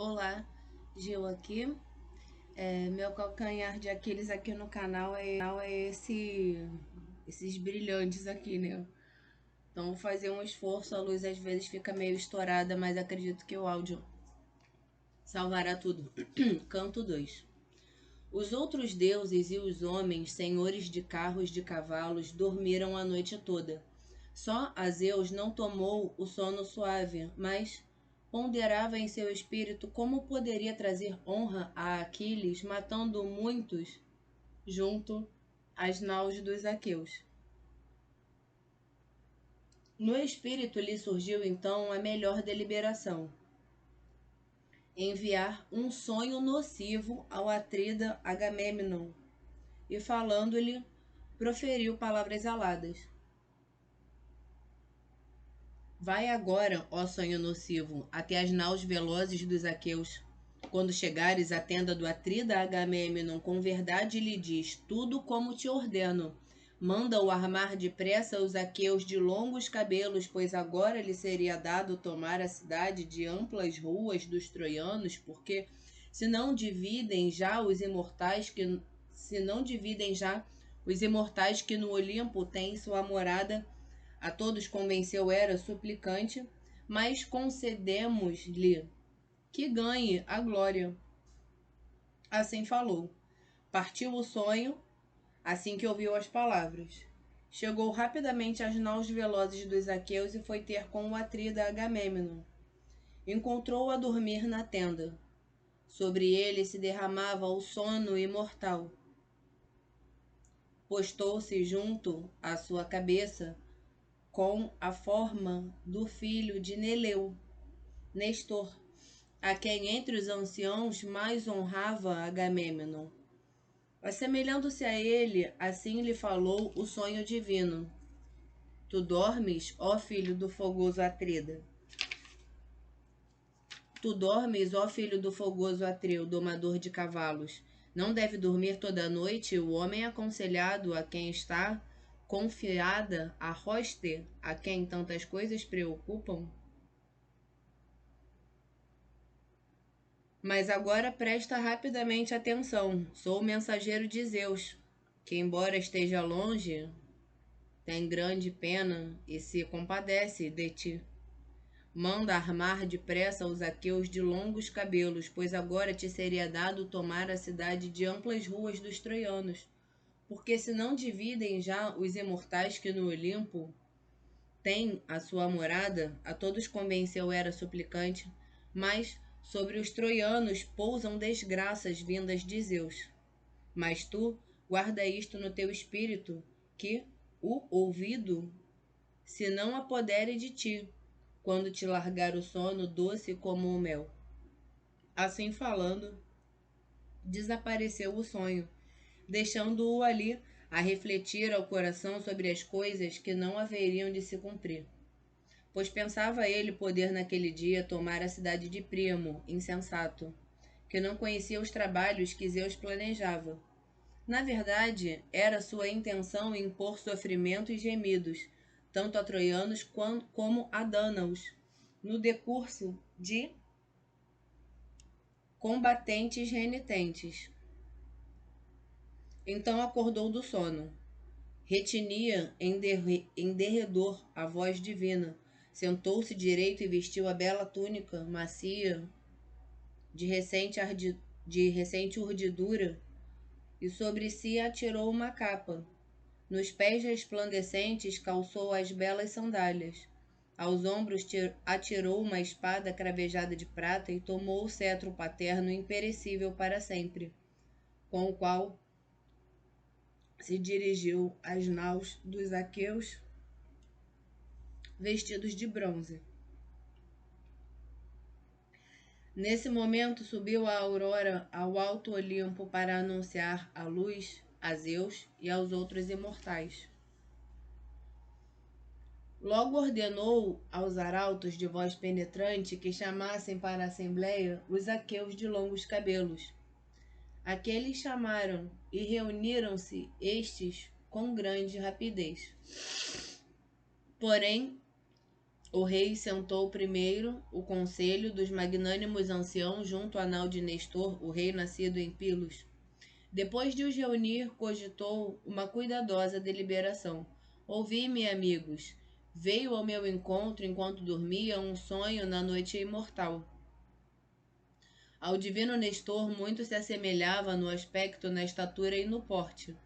Olá, Gil aqui. Meu calcanhar de Aquiles aqui no canal é esses brilhantes aqui, né? Então vou fazer um esforço, a luz às vezes fica meio estourada, mas acredito que o áudio salvará tudo. Canto 2. Os outros deuses e os homens, senhores de carros de cavalos, dormiram a noite toda. Só a Zeus não tomou o sono suave, mas ponderava em seu espírito como poderia trazer honra a Aquiles, matando muitos junto às naus dos aqueus. No espírito lhe surgiu então a melhor deliberação: enviar um sonho nocivo ao atrida Agamemnon, e falando-lhe, proferiu palavras aladas. Vai agora, ó sonho nocivo, até as naus velozes dos aqueus. Quando chegares à tenda do atrida Agamemnon, com verdade lhe diz tudo como te ordeno. Manda-o armar depressa os aqueus de longos cabelos, pois agora lhe seria dado tomar a cidade de amplas ruas dos troianos, porque se não dividem já os imortais que no Olimpo têm sua morada, a todos convenceu Hera suplicante, mas concedemos-lhe que ganhe a glória. Assim falou. Partiu o sonho, assim que ouviu as palavras. Chegou rapidamente às naus velozes dos aqueus e foi ter com o atrida Agamemnon. Encontrou-o a dormir na tenda. Sobre ele se derramava o sono imortal. Postou-se junto à sua cabeça com a forma do filho de Neleu, Nestor, a quem entre os anciãos mais honrava Agamemnon. Assemelhando-se a ele, assim lhe falou o sonho divino. Tu dormes, ó filho do fogoso Atrida. Tu dormes, ó filho do fogoso Atreu, domador de cavalos. Não deve dormir toda a noite o homem aconselhado a quem está confiada a roste, a quem tantas coisas preocupam? Mas agora presta rapidamente atenção. Sou o mensageiro de Zeus, que, embora esteja longe, tem grande pena e se compadece de ti. Manda armar depressa os aqueus de longos cabelos, pois agora te seria dado tomar a cidade de amplas ruas dos troianos. Porque se não dividem já os imortais que no Olimpo têm a sua morada, a todos convenceu Hera suplicante, mas sobre os troianos pousam desgraças vindas de Zeus. Mas tu guarda isto no teu espírito, que o ouvido se não apodere de ti, quando te largar o sono doce como o mel. Assim falando, desapareceu o sonho, deixando-o ali a refletir ao coração sobre as coisas que não haveriam de se cumprir. Pois pensava ele poder naquele dia tomar a cidade de Príamo, insensato, que não conhecia os trabalhos que Zeus planejava. Na verdade, era sua intenção impor sofrimento e gemidos, tanto a troianos como a dânaos, no decurso de combatentes renitentes. Então acordou do sono. Retinia em derredor a voz divina. Sentou-se direito e vestiu a bela túnica macia de recente urdidura, e sobre si atirou uma capa. Nos pés resplandecentes calçou as belas sandálias. Aos ombros atirou uma espada cravejada de prata e tomou o cetro paterno imperecível para sempre, com o qual se dirigiu às naus dos aqueus vestidos de bronze. Nesse momento subiu a aurora ao alto Olimpo para anunciar a luz a Zeus e aos outros imortais. Logo ordenou aos arautos de voz penetrante que chamassem para a assembleia os aqueus de longos cabelos. Aqueles chamaram e reuniram-se estes com grande rapidez. Porém, O rei sentou primeiro o conselho dos magnânimos anciãos junto a nau de Nestor, o rei nascido em Pilos. Depois de os reunir, cogitou uma cuidadosa deliberação. Ouvi-me, amigos. Veio ao meu encontro enquanto dormia um sonho na noite imortal. Ao divino Nestor muito se assemelhava no aspecto, na estatura e no porte.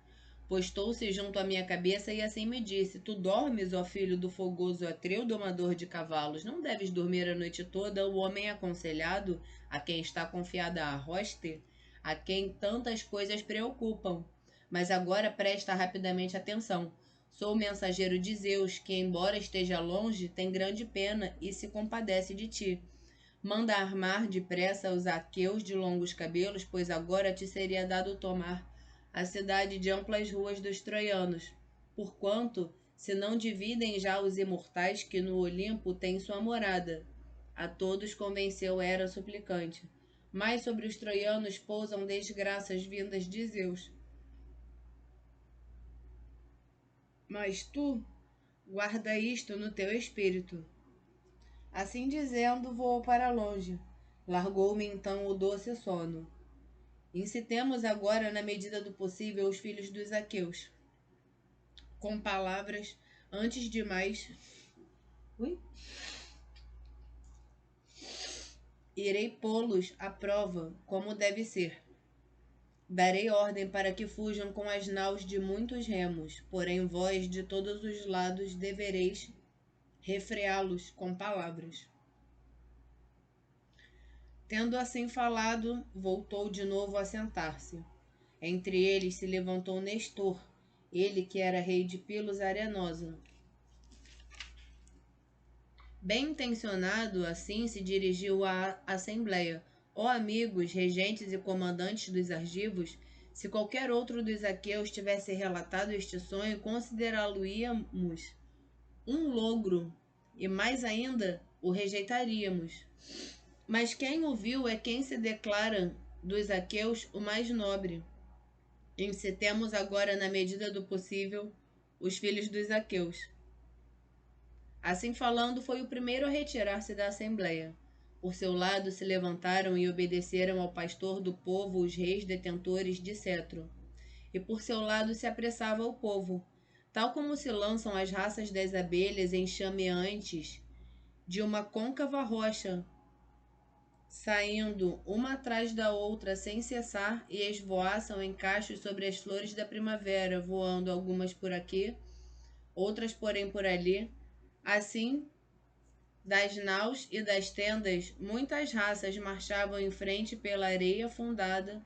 Postou-se junto à minha cabeça e assim me disse: Tu dormes, ó filho do fogoso Atreu, domador de cavalos. Não deves dormir a noite toda, o homem aconselhado, a quem está confiada a hoste, a quem tantas coisas preocupam. Mas agora presta rapidamente atenção. Sou o mensageiro de Zeus, que, embora esteja longe, tem grande pena e se compadece de ti. Manda armar depressa os aqueus de longos cabelos, pois agora te seria dado tomar a cidade de amplas ruas dos troianos, porquanto, se não dividem já os imortais que no Olimpo têm sua morada. A todos convenceu Hera suplicante. Mas sobre os troianos pousam desgraças vindas de Zeus. Mas tu guarda isto no teu espírito. Assim dizendo, voou para longe. Largou-me então o doce sono. Incitemos agora, na medida do possível, os filhos dos aqueus. Com palavras, antes de mais, irei pô-los à prova, como deve ser. Darei ordem para que fujam com as naus de muitos remos, porém vós, de todos os lados, devereis refreá-los com palavras. Tendo assim falado, voltou de novo a sentar-se. Entre eles se levantou Nestor, ele que era rei de Pilos Arenosa. Bem intencionado, assim se dirigiu à assembleia. Ó amigos, regentes e comandantes dos argivos, se qualquer outro dos aqueus tivesse relatado este sonho, considerá-lo-íamos um logro, e mais ainda, o rejeitaríamos. Mas quem o viu é quem se declara dos aqueus o mais nobre. Incitemos agora, na medida do possível, os filhos dos aqueus. Assim falando, foi o primeiro a retirar-se da assembleia. Por seu lado se levantaram e obedeceram ao pastor do povo os reis detentores de cetro. E por seu lado se apressava o povo, tal como se lançam as raças das abelhas enxameantes de uma côncava rocha, saindo uma atrás da outra sem cessar, e esvoaçam em cachos sobre as flores da primavera, voando algumas por aqui, outras porém por ali. Assim, das naus e das tendas, muitas raças marchavam em frente pela areia funda,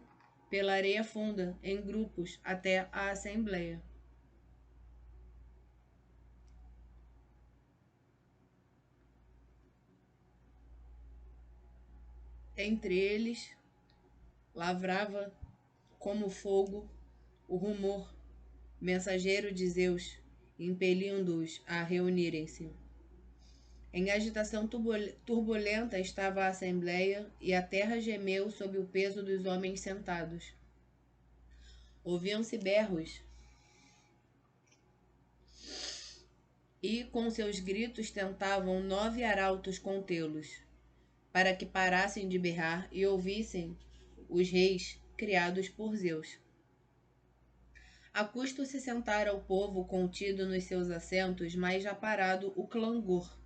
em grupos, até a assembleia. Entre eles, lavrava como fogo o rumor, mensageiro de Zeus, impelindo-os a reunirem-se. Em agitação turbulenta estava a assembleia, e a terra gemeu sob o peso dos homens sentados. Ouviam-se berros, e com seus gritos tentavam 9 arautos contê-los, para que parassem de berrar e ouvissem os reis criados por Zeus. A custo se sentara o povo contido nos seus assentos, mas já parado o clangor.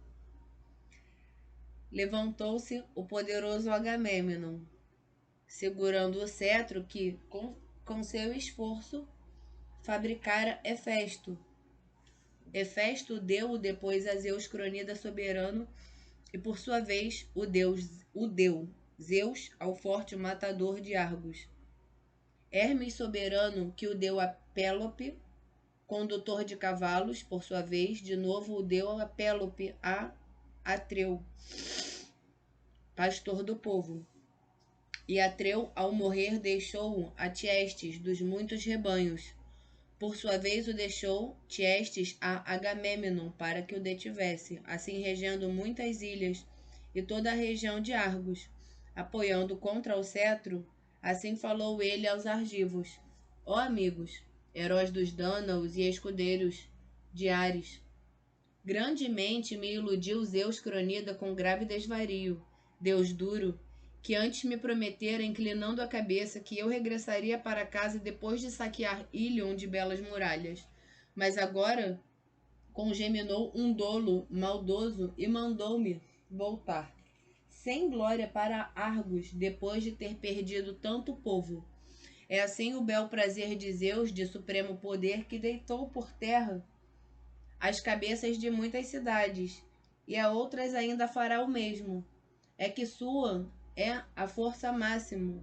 Levantou-se o poderoso Agamêmnon, segurando o cetro que, com seu esforço, fabricara Hefesto. Hefesto deu-o depois a Zeus Cronida soberano, e por sua vez o deu Zeus ao forte matador de Argos. Hermes soberano, que o deu a Pélope, condutor de cavalos, por sua vez, de novo o deu a Pélope a Atreu, pastor do povo. E Atreu, ao morrer, deixou-o a Tiestes, dos muitos rebanhos. Por sua vez o deixou Tiestes a Agamêmnon para que o detivesse, assim regendo muitas ilhas e toda a região de Argos. Apoiando contra o cetro, assim falou ele aos argivos: Ó amigos, heróis dos Dânaos e escudeiros de Ares, Grandemente me iludiu Zeus Cronida com grave desvario, Deus duro, que antes me prometera, inclinando a cabeça, que eu regressaria para casa depois de saquear Ilion de belas muralhas. Mas agora congeminou um dolo maldoso e mandou-me voltar, sem glória, para Argos, depois de ter perdido tanto povo. É assim o bel prazer de Zeus, de supremo poder, que deitou por terra as cabeças de muitas cidades, e a outras ainda fará o mesmo. É que sua é a força máxima,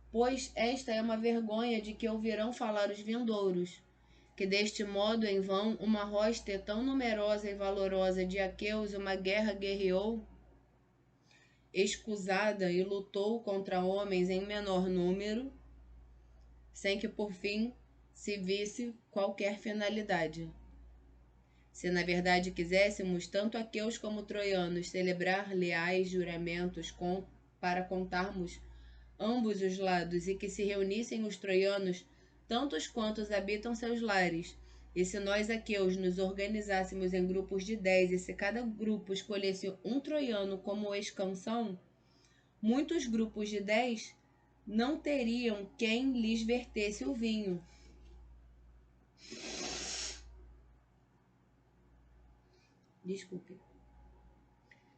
pois esta é uma vergonha de que ouvirão falar os vindouros, que deste modo em vão uma hoste tão numerosa e valorosa de aqueus uma guerra guerreou, escusada, e lutou contra homens em menor número, sem que por fim se visse qualquer finalidade. Se na verdade quiséssemos, tanto aqueus como troianos, celebrar leais juramentos para contarmos ambos os lados, e que se reunissem os troianos, tantos quantos habitam seus lares, e se nós aqueus nos organizássemos em grupos de 10, e se cada grupo escolhesse um troiano como escansão, muitos grupos de 10 não teriam quem lhes vertesse o vinho. Desculpe.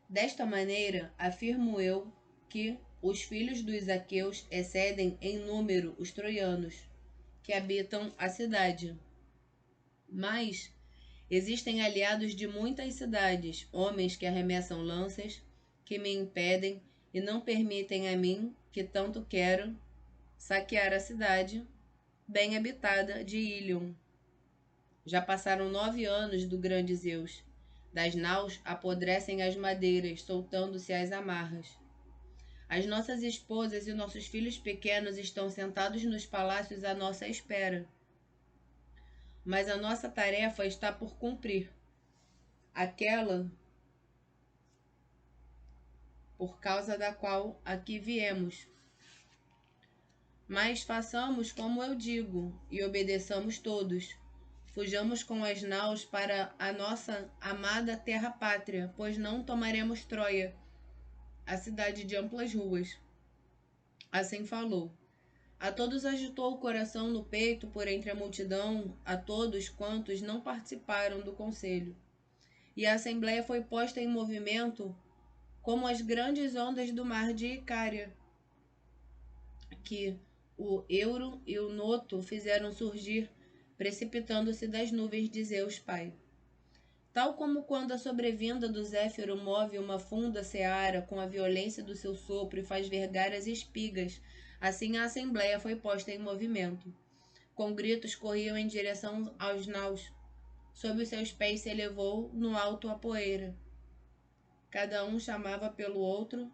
Desta maneira, afirmo eu que os filhos dos aqueus excedem em número os troianos, que habitam a cidade. Mas existem aliados de muitas cidades, homens que arremessam lanças, que me impedem e não permitem a mim, que tanto quero, saquear a cidade bem habitada de Ilion. Já passaram 9 anos do grande Zeus. Das naus apodrecem as madeiras, soltando-se as amarras. As nossas esposas e nossos filhos pequenos estão sentados nos palácios à nossa espera. Mas a nossa tarefa está por cumprir, aquela por causa da qual aqui viemos. Mas façamos como eu digo, e obedeçamos todos. Fujamos com as naus para a nossa amada terra-pátria, pois não tomaremos Troia, a cidade de amplas ruas. Assim falou. A todos agitou o coração no peito por entre a multidão, a todos quantos não participaram do conselho. E a assembleia foi posta em movimento como as grandes ondas do mar de Icária, que o Euro e o Noto fizeram surgir, precipitando-se das nuvens de Zeus Pai. Tal como quando a sobrevinda do Zéfiro move uma funda seara com a violência do seu sopro e faz vergar as espigas, assim a assembleia foi posta em movimento. Com gritos corriam em direção aos naus. Sob os seus pés se elevou no alto a poeira. Cada um chamava pelo outro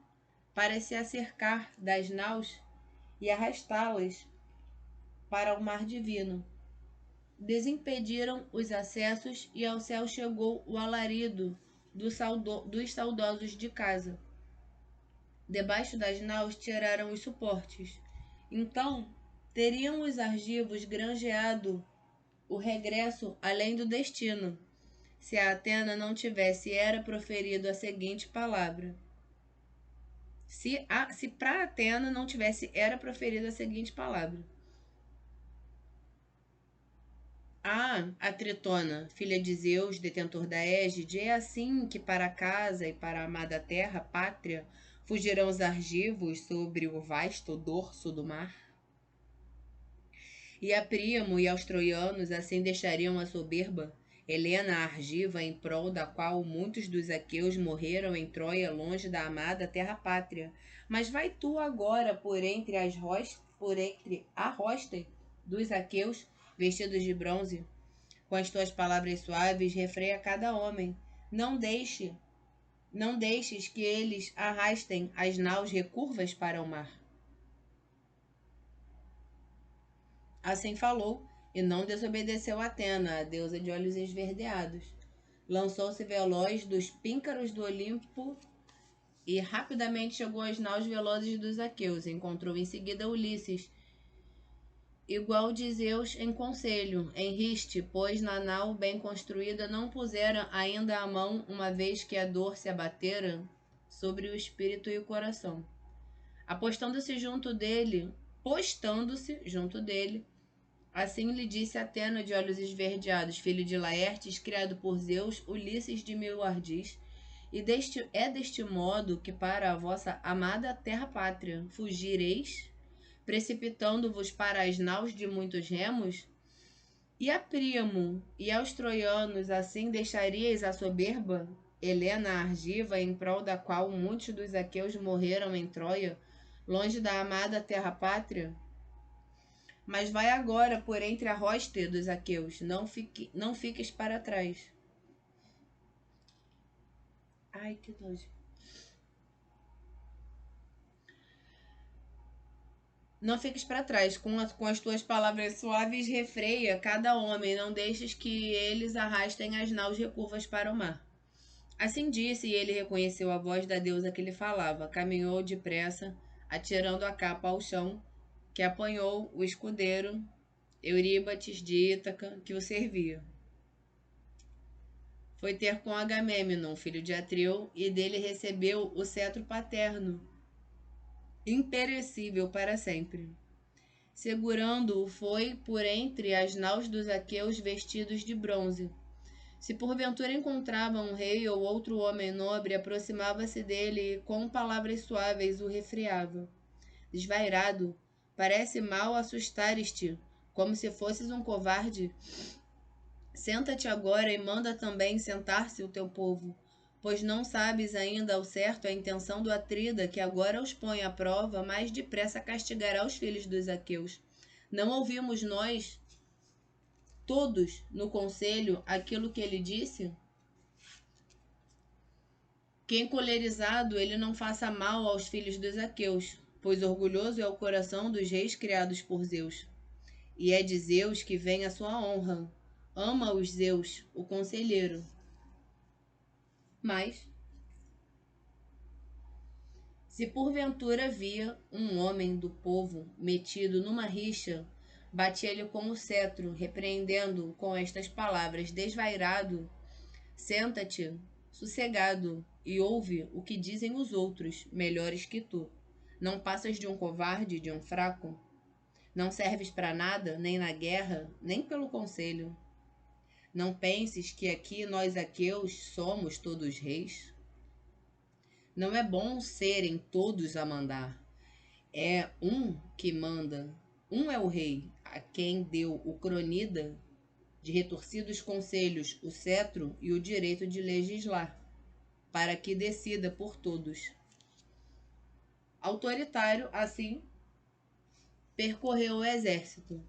para se acercar das naus e arrastá-las para o mar divino. Desimpediram os acessos e ao céu chegou o alarido dos saudosos de casa. Debaixo das naus tiraram os suportes. Então teriam os argivos granjeado o regresso além do destino, se a Atena não tivesse era proferido a seguinte palavra. Se para Atena não tivesse era proferida a seguinte palavra. A Tritona, filha de Zeus, detentor da égide, é assim que para casa e para a amada terra, pátria, fugirão os argivos sobre o vasto dorso do mar? E a Príamo e aos troianos assim deixariam a soberba, Helena a argiva, em prol da qual muitos dos aqueus morreram em Troia, longe da amada terra-pátria. Mas vai tu agora por entre a rosta dos aqueus, vestidos de bronze, com as tuas palavras suaves, refreia cada homem. Não deixes que eles arrastem as naus recurvas para o mar. Assim falou, e não desobedeceu Atena, a deusa de olhos esverdeados. Lançou-se veloz dos píncaros do Olimpo e rapidamente chegou às naus velozes dos aqueus. Encontrou em seguida Ulisses igual de Zeus em conselho, em riste, pois na nau bem construída não pusera ainda a mão, uma vez que a dor se abatera sobre o espírito e o coração. Postando-se junto dele, assim lhe disse Atena de olhos esverdeados, filho de Laertes, criado por Zeus, Ulisses de mil ardis, e deste modo que para a vossa amada terra-pátria fugireis, precipitando-vos para as naus de muitos remos? E a Príamo e aos troianos assim deixaríeis a soberba, Helena argiva, em prol da qual muitos dos aqueus morreram em Troia, longe da amada terra-pátria? Mas vai agora por entre a hoste dos aqueus, não fiques para trás. Ai, que nojo. Não fiques para trás, com as tuas palavras suaves refreia cada homem, não deixes que eles arrastem as naus recurvas para o mar. Assim disse, e ele reconheceu a voz da deusa que lhe falava. Caminhou depressa, atirando a capa ao chão, que apanhou o escudeiro Euríbates de Ítaca, que o servia. Foi ter com Agamêmnon, filho de Atreu, e dele recebeu o cetro paterno, imperecível para sempre. Segurando-o foi por entre as naus dos aqueus vestidos de bronze. Se porventura encontrava um rei ou outro homem nobre, aproximava-se dele e com palavras suaves o refreava. Desvairado, parece mal assustares-te, como se fosses um covarde. Senta-te agora e manda também sentar-se o teu povo, pois não sabes ainda ao certo a intenção do Atrida, que agora os põe à prova, mais depressa castigará os filhos dos aqueus. Não ouvimos nós, todos, no conselho, aquilo que ele disse? Que encolerizado ele não faça mal aos filhos dos aqueus, pois orgulhoso é o coração dos reis criados por Zeus. E é de Zeus que vem a sua honra. Ama-os Zeus, o conselheiro. Mas, se porventura via um homem do povo metido numa rixa, batia-lhe com o cetro, repreendendo-o com estas palavras: desvairado, senta-te, sossegado, e ouve o que dizem os outros, melhores que tu. Não passas de um covarde, de um fraco? Não serves para nada, nem na guerra, nem pelo conselho. Não penses que aqui nós aqueus somos todos reis? Não é bom serem todos a mandar. É um que manda. Um é o rei, a quem deu o cronida de retorcidos conselhos, o cetro e o direito de legislar, para que decida por todos. Autoritário, assim, percorreu o exército,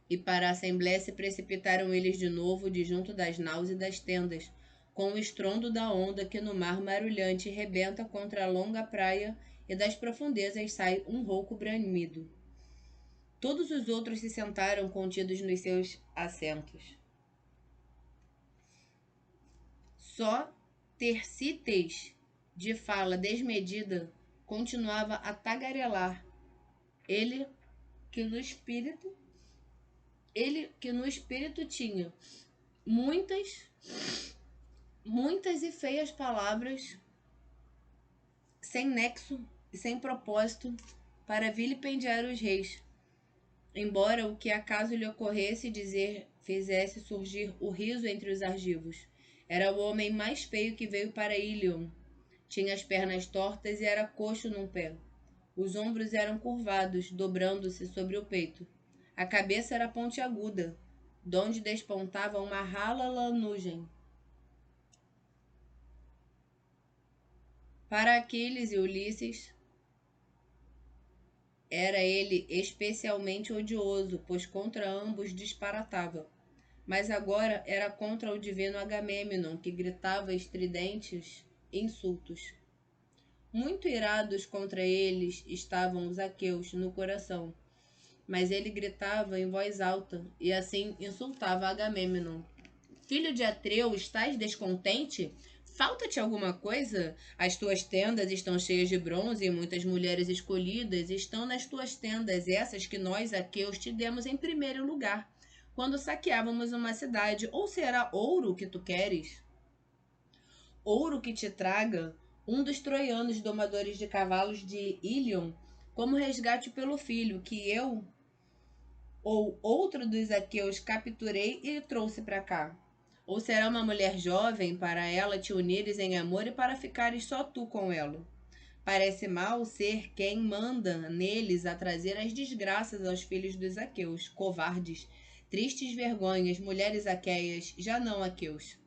e para a assembléia se precipitaram eles de novo de junto das naus e das tendas, com o estrondo da onda que no mar marulhante rebenta contra a longa praia, e das profundezas sai um rouco bramido. Todos os outros se sentaram contidos nos seus assentos. Só Tercíteis, de fala desmedida, continuava a tagarelar. Ele que no espírito tinha muitas e feias palavras sem nexo e sem propósito para vilipendiar os reis, embora o que acaso lhe ocorresse dizer fizesse surgir o riso entre os argivos. Era o homem mais feio que veio para Ilion. Tinha as pernas tortas e era coxo num pé. Os ombros eram curvados, dobrando-se sobre o peito. A cabeça era pontiaguda, donde despontava uma rala lanugem. Para Aquiles e Ulisses, era ele especialmente odioso, pois contra ambos disparatava. Mas agora era contra o divino Agamêmnon, que gritava estridentes insultos. Muito irados contra eles estavam os aqueus no coração, mas ele gritava em voz alta e assim insultava Agamêmnon. Filho de Atreu, estás descontente? Falta-te alguma coisa? As tuas tendas estão cheias de bronze e muitas mulheres escolhidas estão nas tuas tendas, essas que nós, aqueus, te demos em primeiro lugar, quando saqueávamos uma cidade. Ou será ouro que tu queres? Ouro que te traga um dos troianos domadores de cavalos de Ilion, como resgate pelo filho, que eu ou outro dos aqueus capturei e trouxe para cá? Ou será uma mulher jovem para ela te unires em amor e para ficares só tu com ela? Parece mal ser quem manda neles a trazer as desgraças aos filhos dos aqueus, covardes, tristes vergonhas, mulheres aqueias, já não aqueus.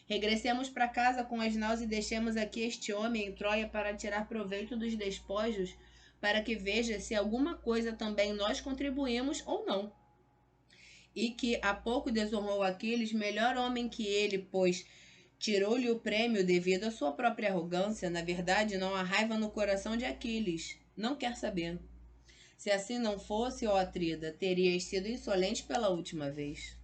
Regressemos para casa com as naus e deixemos aqui este homem em Troia para tirar proveito dos despojos, para que veja se alguma coisa também nós contribuímos ou não. E que há pouco desonrou Aquiles, melhor homem que ele, pois tirou-lhe o prêmio devido à sua própria arrogância. Na verdade, não há raiva no coração de Aquiles. Não quer saber. Se assim não fosse, ó Atrida, terias sido insolente pela última vez.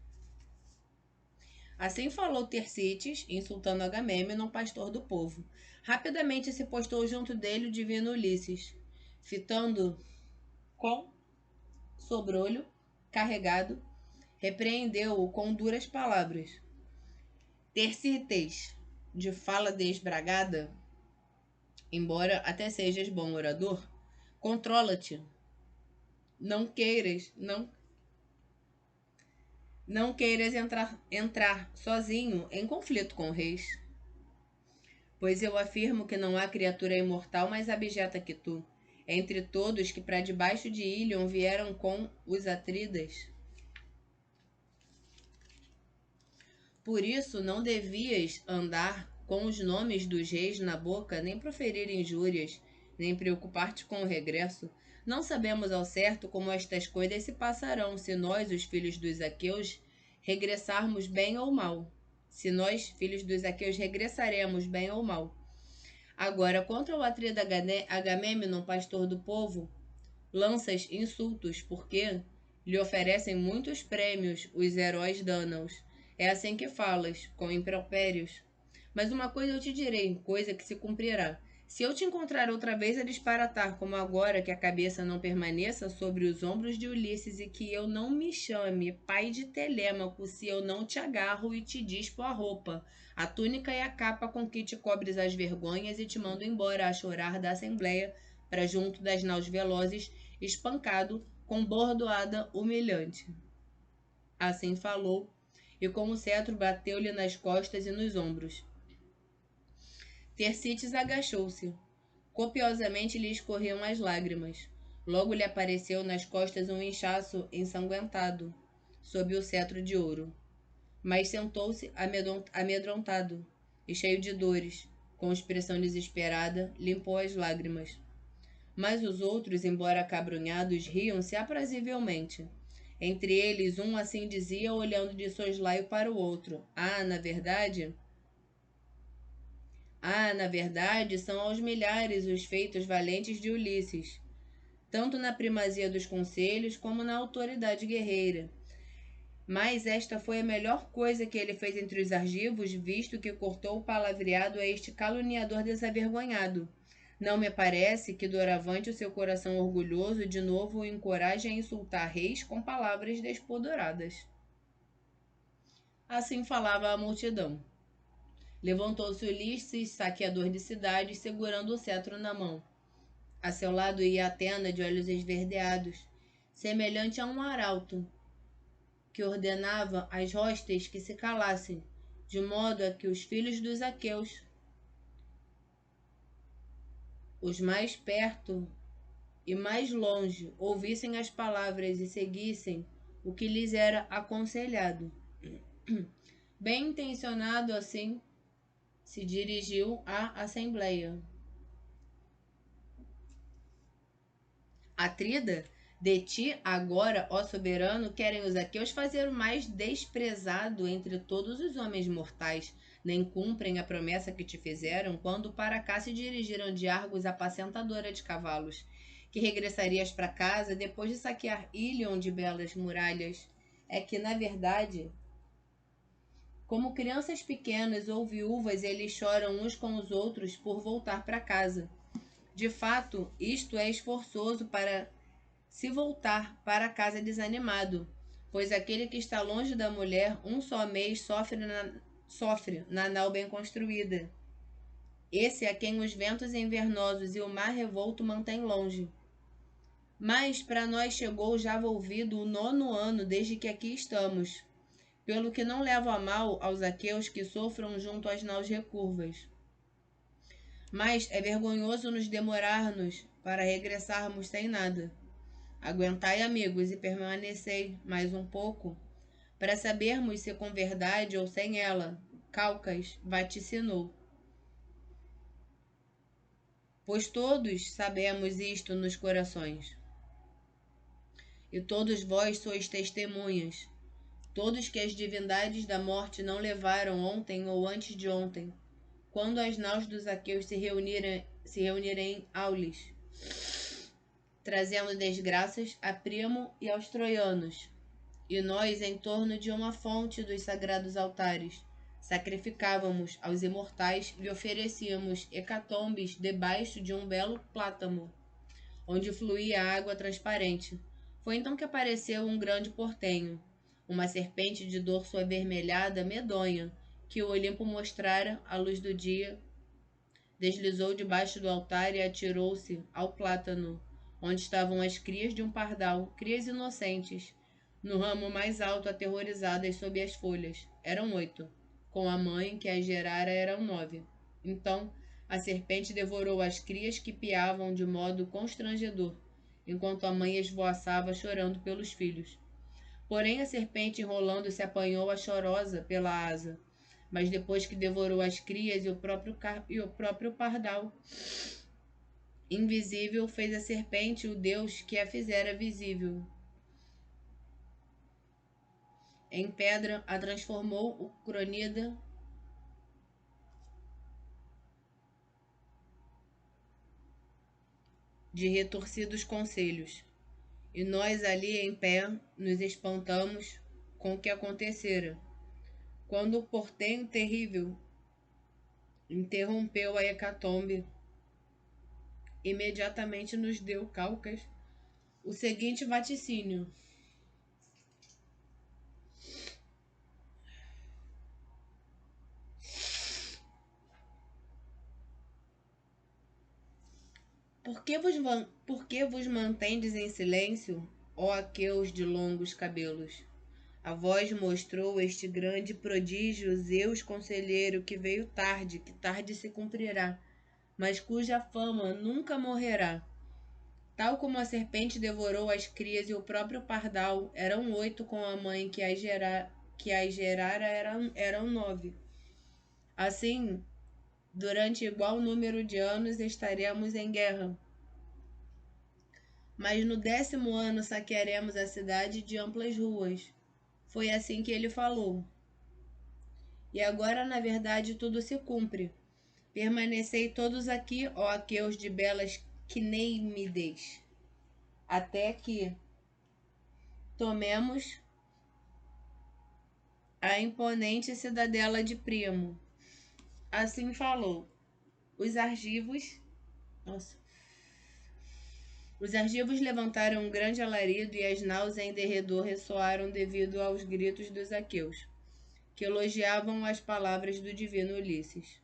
Assim falou Tersites, insultando Agamêmnon, pastor do povo. Rapidamente se postou junto dele o divino Ulisses, fitando com sobrolho carregado, repreendeu-o com duras palavras. Tersites, de fala desbragada, embora até sejas bom orador, controla-te. Não queiras entrar sozinho em conflito com reis. Pois eu afirmo que não há criatura imortal mais abjeta que tu, entre todos que para debaixo de Ilion vieram com os Atridas. Por isso não devias andar com os nomes dos reis na boca, nem proferir injúrias, nem preocupar-te com o regresso. Não sabemos ao certo como estas coisas se passarão, se nós, os filhos dos aqueus, regressarmos bem ou mal. Se nós, filhos dos aqueus, regressaremos bem ou mal. Agora, contra o atrida Agamêmnon, pastor do povo, lanças insultos, porque lhe oferecem muitos prêmios os heróis dânaos. É assim que falas, com impropérios. Mas uma coisa eu te direi, coisa que se cumprirá. Se eu te encontrar outra vez a disparatar como agora, que a cabeça não permaneça sobre os ombros de Ulisses e que eu não me chame pai de Telêmaco, se eu não te agarro e te dispo a roupa, a túnica e a capa com que te cobres as vergonhas e te mando embora a chorar da assembleia para junto das naus velozes, espancado com bordoada humilhante. Assim falou, e com o cetro bateu-lhe nas costas e nos ombros. Tersites agachou-se. Copiosamente lhe escorriam as lágrimas. Logo lhe apareceu nas costas um inchaço ensanguentado, sob o cetro de ouro. Mas sentou-se amedrontado e cheio de dores, com expressão desesperada, limpou as lágrimas. Mas os outros, embora acabrunhados, riam-se aprazivelmente. Entre eles, um assim dizia, olhando de soslaio para o outro: na verdade, são aos milhares os feitos valentes de Ulisses, tanto na primazia dos conselhos como na autoridade guerreira. Mas esta foi a melhor coisa que ele fez entre os argivos, visto que cortou o palavreado a este caluniador desavergonhado. Não me parece que doravante o seu coração orgulhoso de novo o encoraje a insultar reis com palavras despodoradas. Assim falava a multidão. Levantou-se Ulisses, saqueador de cidades, segurando o cetro na mão. A seu lado ia Atena, de olhos esverdeados, semelhante a um arauto, que ordenava às hostes que se calassem, de modo a que os filhos dos aqueus, os mais perto e mais longe, ouvissem as palavras e seguissem o que lhes era aconselhado. Bem intencionado assim, se dirigiu à assembleia. Atrida, de ti agora, ó soberano, querem os aqueus fazer o mais desprezado entre todos os homens mortais, nem cumprem a promessa que te fizeram quando para cá se dirigiram de Argos apacentadora de cavalos, que regressarias para casa depois de saquear Ilion de belas muralhas. É que, na verdade, Como crianças pequenas ou viúvas, eles choram uns com os outros por voltar para casa. De fato, isto é esforçoso para se voltar para casa desanimado, pois aquele que está longe da mulher um só mês sofre na nau bem construída. Esse é quem os ventos invernosos e o mar revolto mantém longe. Mas para nós chegou já volvido o 9º ano desde que aqui estamos, pelo que não levo a mal aos aqueus que sofram junto às naus recurvas. Mas é vergonhoso nos demorarmos para regressarmos sem nada. Aguentai, amigos, e permanecei mais um pouco, para sabermos se com verdade ou sem ela, Calcas vaticinou. Pois todos sabemos isto nos corações. E todos vós sois testemunhas, todos que as divindades da morte não levaram ontem ou antes de ontem, quando as naus dos aqueus se reunirem em Aulis, trazendo desgraças a Príamo e aos troianos, e nós, em torno de uma fonte dos sagrados altares, sacrificávamos aos imortais e oferecíamos hecatombes debaixo de um belo plátano, onde fluía água transparente. Foi então que apareceu um grande portenho, uma serpente de dorso avermelhada medonha, que o Olimpo mostrara à luz do dia, deslizou debaixo do altar e atirou-se ao plátano, onde estavam as crias de um pardal, crias inocentes, no ramo mais alto, aterrorizadas sob as folhas. Eram 8. Com a mãe que as gerara eram 9. Então a serpente devorou as crias que piavam de modo constrangedor, enquanto a mãe esvoaçava chorando pelos filhos. Porém a serpente, enrolando-se, apanhou a chorosa pela asa, mas depois que devorou as crias e o próprio pardal invisível, fez a serpente o Deus que a fizera visível. Em pedra a transformou o cronida de retorcidos conselhos. E nós ali em pé nos espantamos com o que acontecera, quando o portenho terrível interrompeu a hecatombe. Imediatamente nos deu Calcas o seguinte vaticínio: Por que vos mantendes em silêncio, ó aqueus de longos cabelos? A voz mostrou este grande prodígio, Zeus conselheiro, que veio tarde, que tarde se cumprirá, mas cuja fama nunca morrerá. Tal como a serpente devorou as crias e o próprio pardal, eram 8 com a mãe que as gerara eram 9. Assim, durante igual número de anos estaremos em guerra. Mas no 10º ano saquearemos a cidade de amplas ruas. Foi assim que ele falou. E agora, na verdade, tudo se cumpre. Permanecei todos aqui, ó aqueus de belas Cneimides, até que tomemos a imponente cidadela de Príamo. Assim falou. Os argivos levantaram um grande alarido e as naus em derredor ressoaram devido aos gritos dos aqueus, que elogiavam as palavras do divino Ulisses.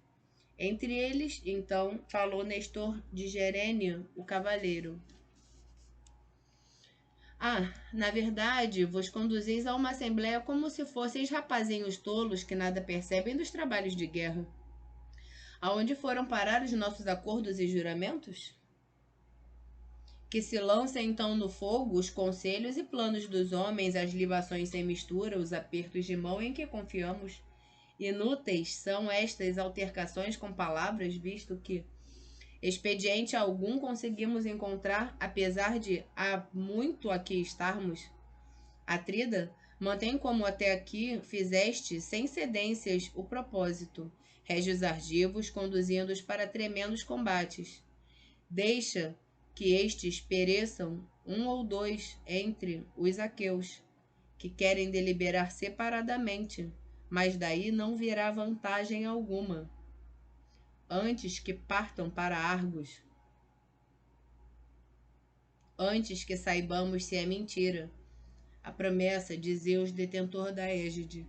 Entre eles, então, falou Nestor de Gerênio, o cavaleiro. Na verdade, vos conduzeis a uma assembleia como se fosseis rapazinhos tolos que nada percebem dos trabalhos de guerra. Aonde foram parar os nossos acordos e juramentos? Que se lancem então no fogo os conselhos e planos dos homens, as libações sem mistura, os apertos de mão em que confiamos. Inúteis são estas altercações com palavras, visto que expediente algum conseguimos encontrar, apesar de há muito aqui estarmos. Atrida, mantém como até aqui fizeste, sem cedências, o propósito, régios argivos, conduzindo-os para tremendos combates. Deixa que estes pereçam 1 ou 2 entre os aqueus, que querem deliberar separadamente, mas daí não virá vantagem alguma. Antes que partam para Argos, antes que saibamos se é mentira a promessa de Zeus, detentor da égide.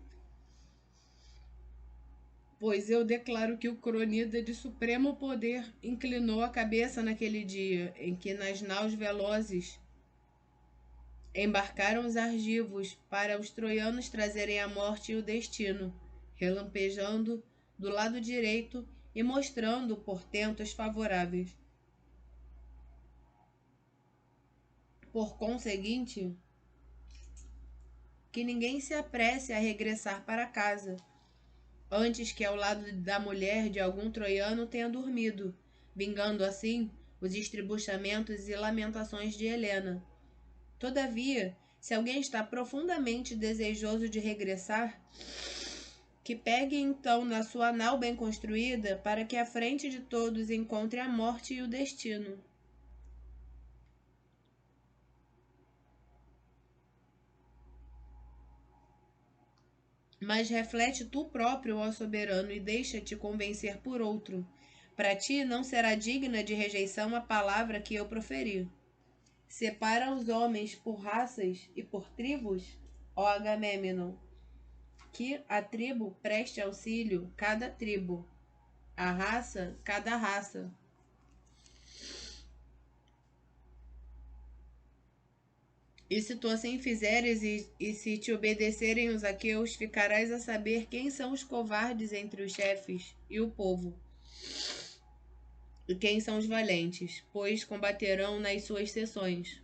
Pois eu declaro que o Cronida de supremo poder inclinou a cabeça naquele dia em que nas naus velozes embarcaram os argivos para os troianos trazerem a morte e o destino, relampejando do lado direito e mostrando portentos favoráveis. Por conseguinte, que ninguém se apresse a regressar para casa, antes que ao lado da mulher de algum troiano tenha dormido, vingando assim os estribuchamentos e lamentações de Helena. Todavia, se alguém está profundamente desejoso de regressar, que pegue então na sua nau bem construída, para que à frente de todos encontre a morte e o destino. Mas reflete tu próprio, ó soberano, e deixa-te convencer por outro. Para ti não será digna de rejeição a palavra que eu proferi. Separa os homens por raças e por tribos, ó Agamemnon, que a tribo preste auxílio cada tribo, a raça cada raça. E se tu assim fizeres e se te obedecerem os aqueus, ficarás a saber quem são os covardes entre os chefes e o povo, e quem são os valentes, pois combaterão nas suas seções.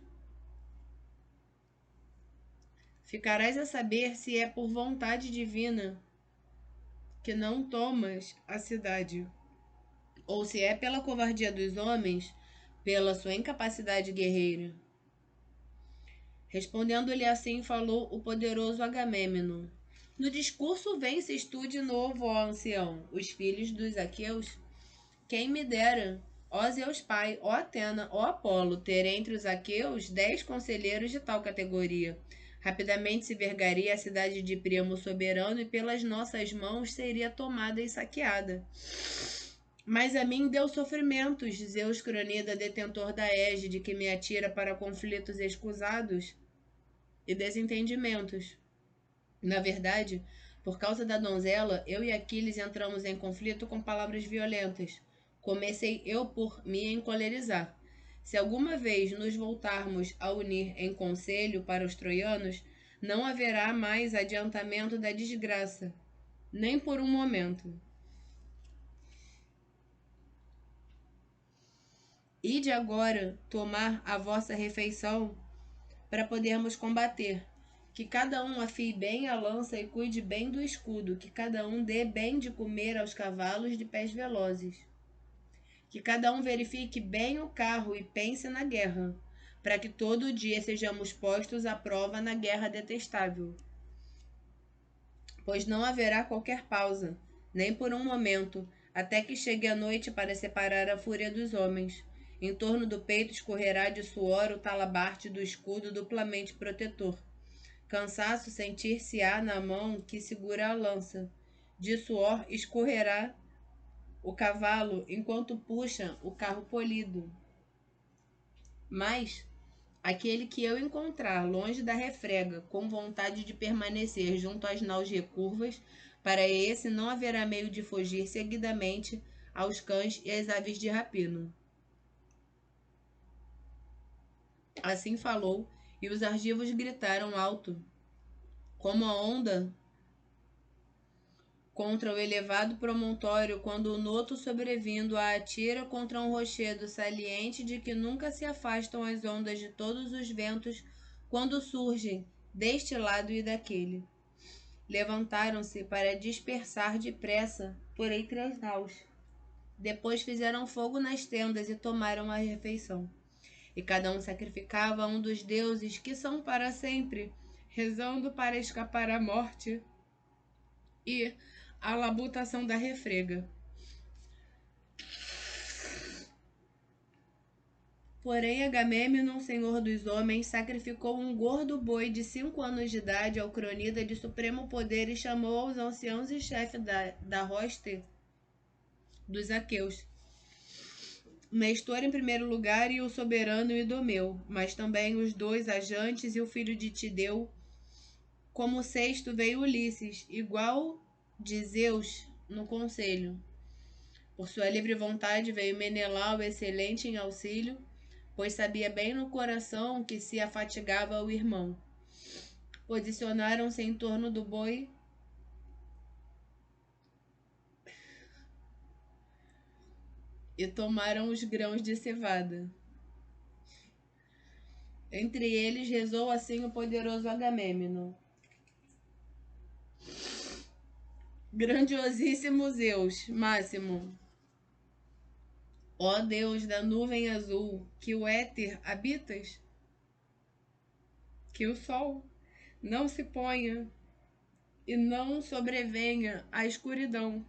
Ficarás a saber se é por vontade divina que não tomas a cidade, ou se é pela covardia dos homens, pela sua incapacidade guerreira. Respondendo-lhe assim, falou o poderoso Agamemnon. No discurso vences tu de novo, ó ancião, os filhos dos aqueus. Quem me dera, ó Zeus Pai, ó Atena, ó Apolo, ter entre os aqueus 10 conselheiros de tal categoria. Rapidamente se vergaria a cidade de Príamo soberano e pelas nossas mãos seria tomada e saqueada. Mas a mim deu sofrimentos, Zeus Cronida, detentor da égide, que me atira para conflitos escusados e desentendimentos. Na verdade, por causa da donzela, eu e Aquiles entramos em conflito com palavras violentas. Comecei eu por me encolerizar. Se alguma vez nos voltarmos a unir em conselho para os troianos, não haverá mais adiantamento da desgraça, nem por um momento. Ide agora tomar a vossa refeição para podermos combater. Que cada um afie bem a lança e cuide bem do escudo, que cada um dê bem de comer aos cavalos de pés velozes. Que cada um verifique bem o carro e pense na guerra, para que todo dia sejamos postos à prova na guerra detestável. Pois não haverá qualquer pausa, nem por um momento, até que chegue a noite para separar a fúria dos homens. Em torno do peito escorrerá de suor o talabarte do escudo duplamente protetor. Cansaço sentir-se-á na mão que segura a lança. De suor escorrerá o cavalo enquanto puxa o carro polido. Mas aquele que eu encontrar longe da refrega, com vontade de permanecer junto às naus recurvas, para esse não haverá meio de fugir seguidamente aos cães e às aves de rapina. Assim falou, e os argivos gritaram alto, como a onda contra o elevado promontório, quando o noto sobrevindo a atira contra um rochedo saliente de que nunca se afastam as ondas de todos os ventos quando surgem deste lado e daquele. Levantaram-se para dispersar depressa por entre as naus. Depois fizeram fogo nas tendas e tomaram a refeição. E cada um sacrificava a um dos deuses que são para sempre, rezando para escapar à morte e a labutação da refrega. Porém, Agamemnon, senhor dos homens, sacrificou um gordo boi de 5 anos de idade ao cronida de supremo poder e chamou aos anciãos e chefes da hoste dos aqueus. Nestor em primeiro lugar e o soberano Idomeu, mas também os 2 ajantes e o filho de Tideu. Como sexto veio Ulisses, igual de Zeus no conselho. Por sua livre vontade veio Menelau, excelente em auxílio, pois sabia bem no coração que se afatigava o irmão. Posicionaram-se em torno do boi e tomaram os grãos de cevada. Entre eles rezou assim o poderoso Agamemnon: Grandiosíssimo Zeus, Máximo, ó Deus da nuvem azul, que o éter habitas, que o sol não se ponha e não sobrevenha a escuridão,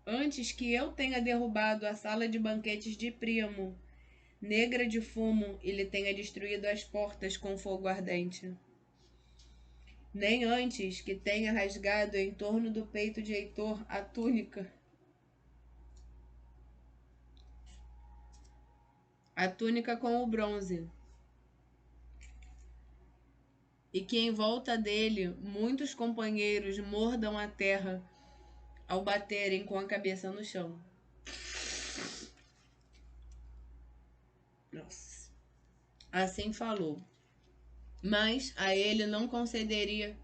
antes que eu tenha derrubado a sala de banquetes de Príamo, negra de fumo, e lhe tenha destruído as portas com fogo ardente. Nem antes que tenha rasgado em torno do peito de Heitor a túnica com o bronze, e que em volta dele muitos companheiros mordam a terra ao baterem com a cabeça no chão. Nossa. Assim falou. Mas a ele não concederia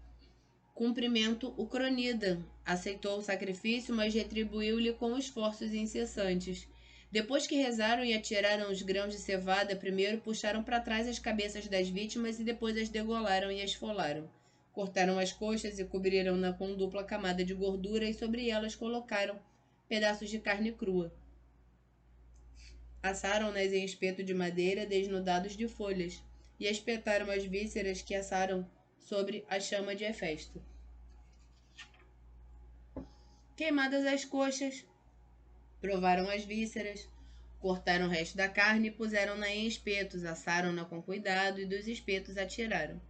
cumprimento o cronida. Aceitou o sacrifício, mas retribuiu-lhe com esforços incessantes. Depois que rezaram e atiraram os grãos de cevada, primeiro puxaram para trás as cabeças das vítimas e depois as degolaram e esfolaram. Cortaram as coxas e cobriram-na com dupla camada de gordura e sobre elas colocaram pedaços de carne crua. Assaram-nas em espeto de madeira, desnudados de folhas, e espetaram as vísceras que assaram sobre a chama de Hefesto. Queimadas as coxas, provaram as vísceras, cortaram o resto da carne e puseram-na em espetos, assaram-na com cuidado e dos espetos atiraram.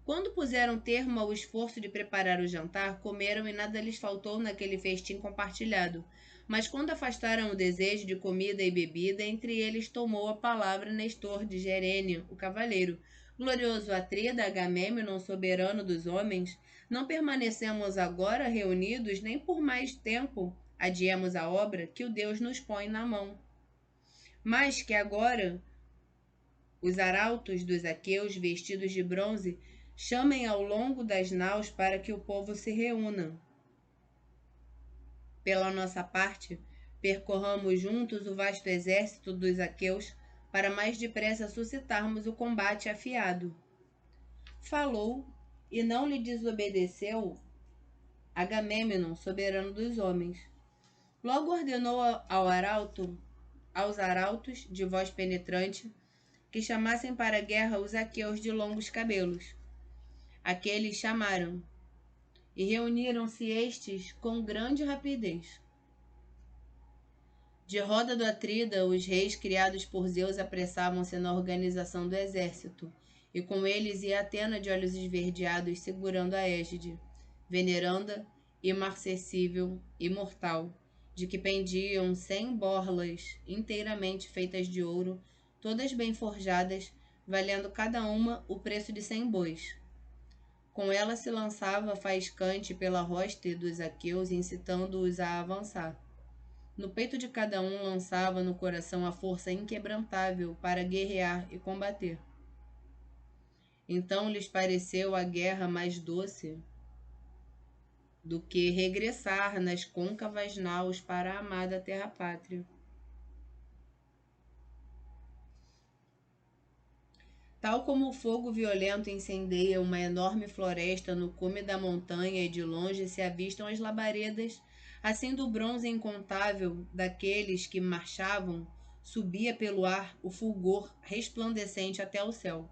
Quando puseram termo ao esforço de preparar o jantar, comeram e nada lhes faltou naquele festim compartilhado. Mas quando afastaram o desejo de comida e bebida, entre eles tomou a palavra Nestor de Gerênio, o cavaleiro. Glorioso Atrida, Agamemnon, soberano dos homens, não permanecemos agora reunidos nem por mais tempo adiemos a obra que o Deus nos põe na mão. Mas que agora os arautos dos aqueus, vestidos de bronze, chamem ao longo das naus para que o povo se reúna. Pela nossa parte, percorramos juntos o vasto exército dos aqueus para mais depressa suscitarmos o combate afiado. Falou e não lhe desobedeceu Agamemnon, soberano dos homens. Logo ordenou aos arautos de voz penetrante que chamassem para a guerra os aqueus de longos cabelos. Aqueles chamaram, e reuniram-se estes com grande rapidez. De roda do Atrida, os reis criados por Zeus apressavam-se na organização do exército, e com eles ia Atena de olhos esverdeados segurando a égide, veneranda, imarcessível, imortal, de que pendiam 100 borlas inteiramente feitas de ouro, todas bem forjadas, valendo cada uma o preço de 100 bois. Com ela se lançava faiscante pela hoste dos aqueus, incitando-os a avançar. No peito de cada um lançava no coração a força inquebrantável para guerrear e combater. Então lhes pareceu a guerra mais doce do que regressar nas côncavas naus para a amada terra-pátria. Tal como o fogo violento incendeia uma enorme floresta no cume da montanha e de longe se avistam as labaredas, assim do bronze incontável daqueles que marchavam, subia pelo ar o fulgor resplandecente até o céu.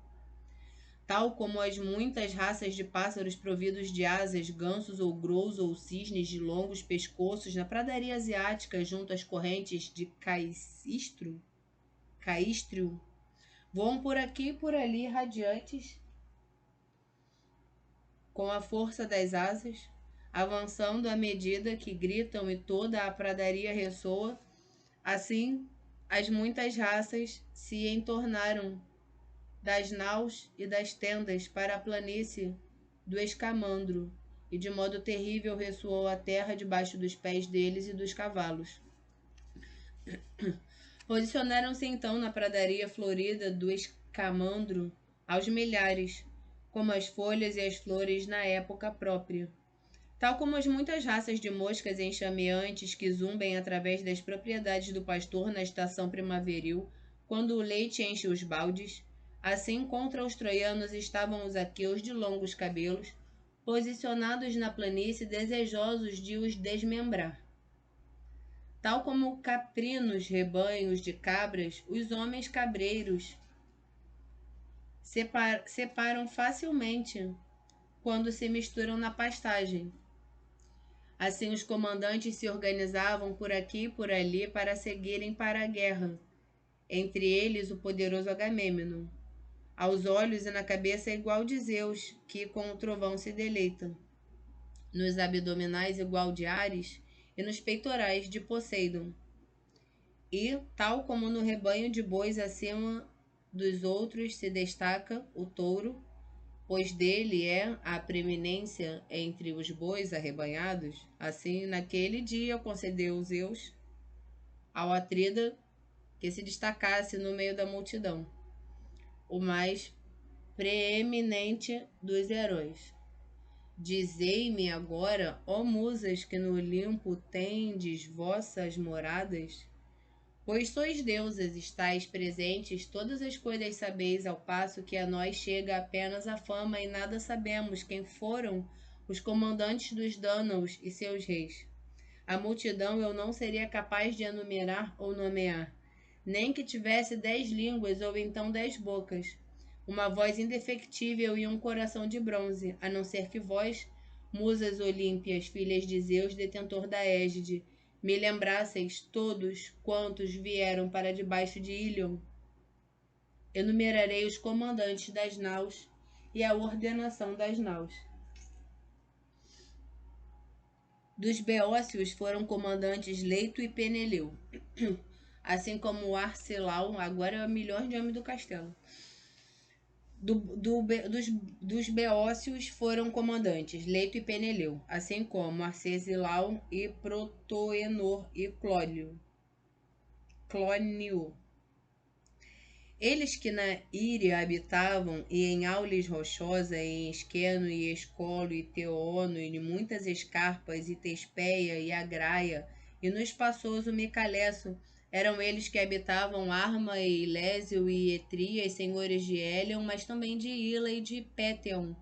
Tal como as muitas raças de pássaros providos de asas, gansos ou grous ou cisnes de longos pescoços na pradaria asiática junto às correntes de Caicistro, Caístrio, voam por aqui e por ali radiantes com a força das asas, avançando à medida que gritam e toda a pradaria ressoa. Assim, as muitas raças se entornaram das naus e das tendas para a planície do escamandro, e de modo terrível ressoou a terra debaixo dos pés deles e dos cavalos. Posicionaram-se então na pradaria florida do escamandro aos milhares, como as folhas e as flores na época própria. Tal como as muitas raças de moscas enxameantes que zumbem através das propriedades do pastor na estação primaveril, quando o leite enche os baldes, assim contra os troianos estavam os aqueus de longos cabelos, posicionados na planície desejosos de os desmembrar. Tal como caprinos rebanhos de cabras, os homens cabreiros separam facilmente quando se misturam na pastagem. Assim os comandantes se organizavam por aqui e por ali para seguirem para a guerra, entre eles o poderoso Agamêmnon, aos olhos e na cabeça igual de Zeus, que com o trovão se deleita, nos abdominais igual de Ares e nos peitorais de Poseidon. E, tal como no rebanho de bois acima dos outros se destaca o touro, pois dele é a preeminência entre os bois arrebanhados, assim naquele dia concedeu Zeus ao Atrida que se destacasse no meio da multidão, o mais preeminente dos heróis. Dizei-me agora, ó musas que no Olimpo tendes vossas moradas, pois sois deusas, estáis presentes, todas as coisas sabeis, ao passo que a nós chega apenas a fama e nada sabemos quem foram os comandantes dos Dânaos e seus reis. A multidão eu não seria capaz de enumerar ou nomear, nem que tivesse 10 línguas ou então 10 bocas, uma voz indefectível e um coração de bronze, a não ser que vós, musas olímpias, filhas de Zeus, detentor da égide, me lembrasseis todos quantos vieram para debaixo de Ílion. Enumerarei os comandantes das naus e a ordenação das naus. Dos beócios foram comandantes Leito e Peneleu, assim como Arcelau, agora é o melhor nome do castelo. Dos beócios foram comandantes Leito e Peneleu, assim como Arcesilau e Protoenor e Clónio. Eles que na Íria habitavam, e em Aulis rochosa, e em Esqueno, e Escolo, e Teono, e em muitas escarpas, e Tespeia, e Agraia, e no espaçoso Micalesso, eram eles que habitavam Arma, e Ilésio, e Etria, senhores de Hélion, mas também de Ila e de Péteon,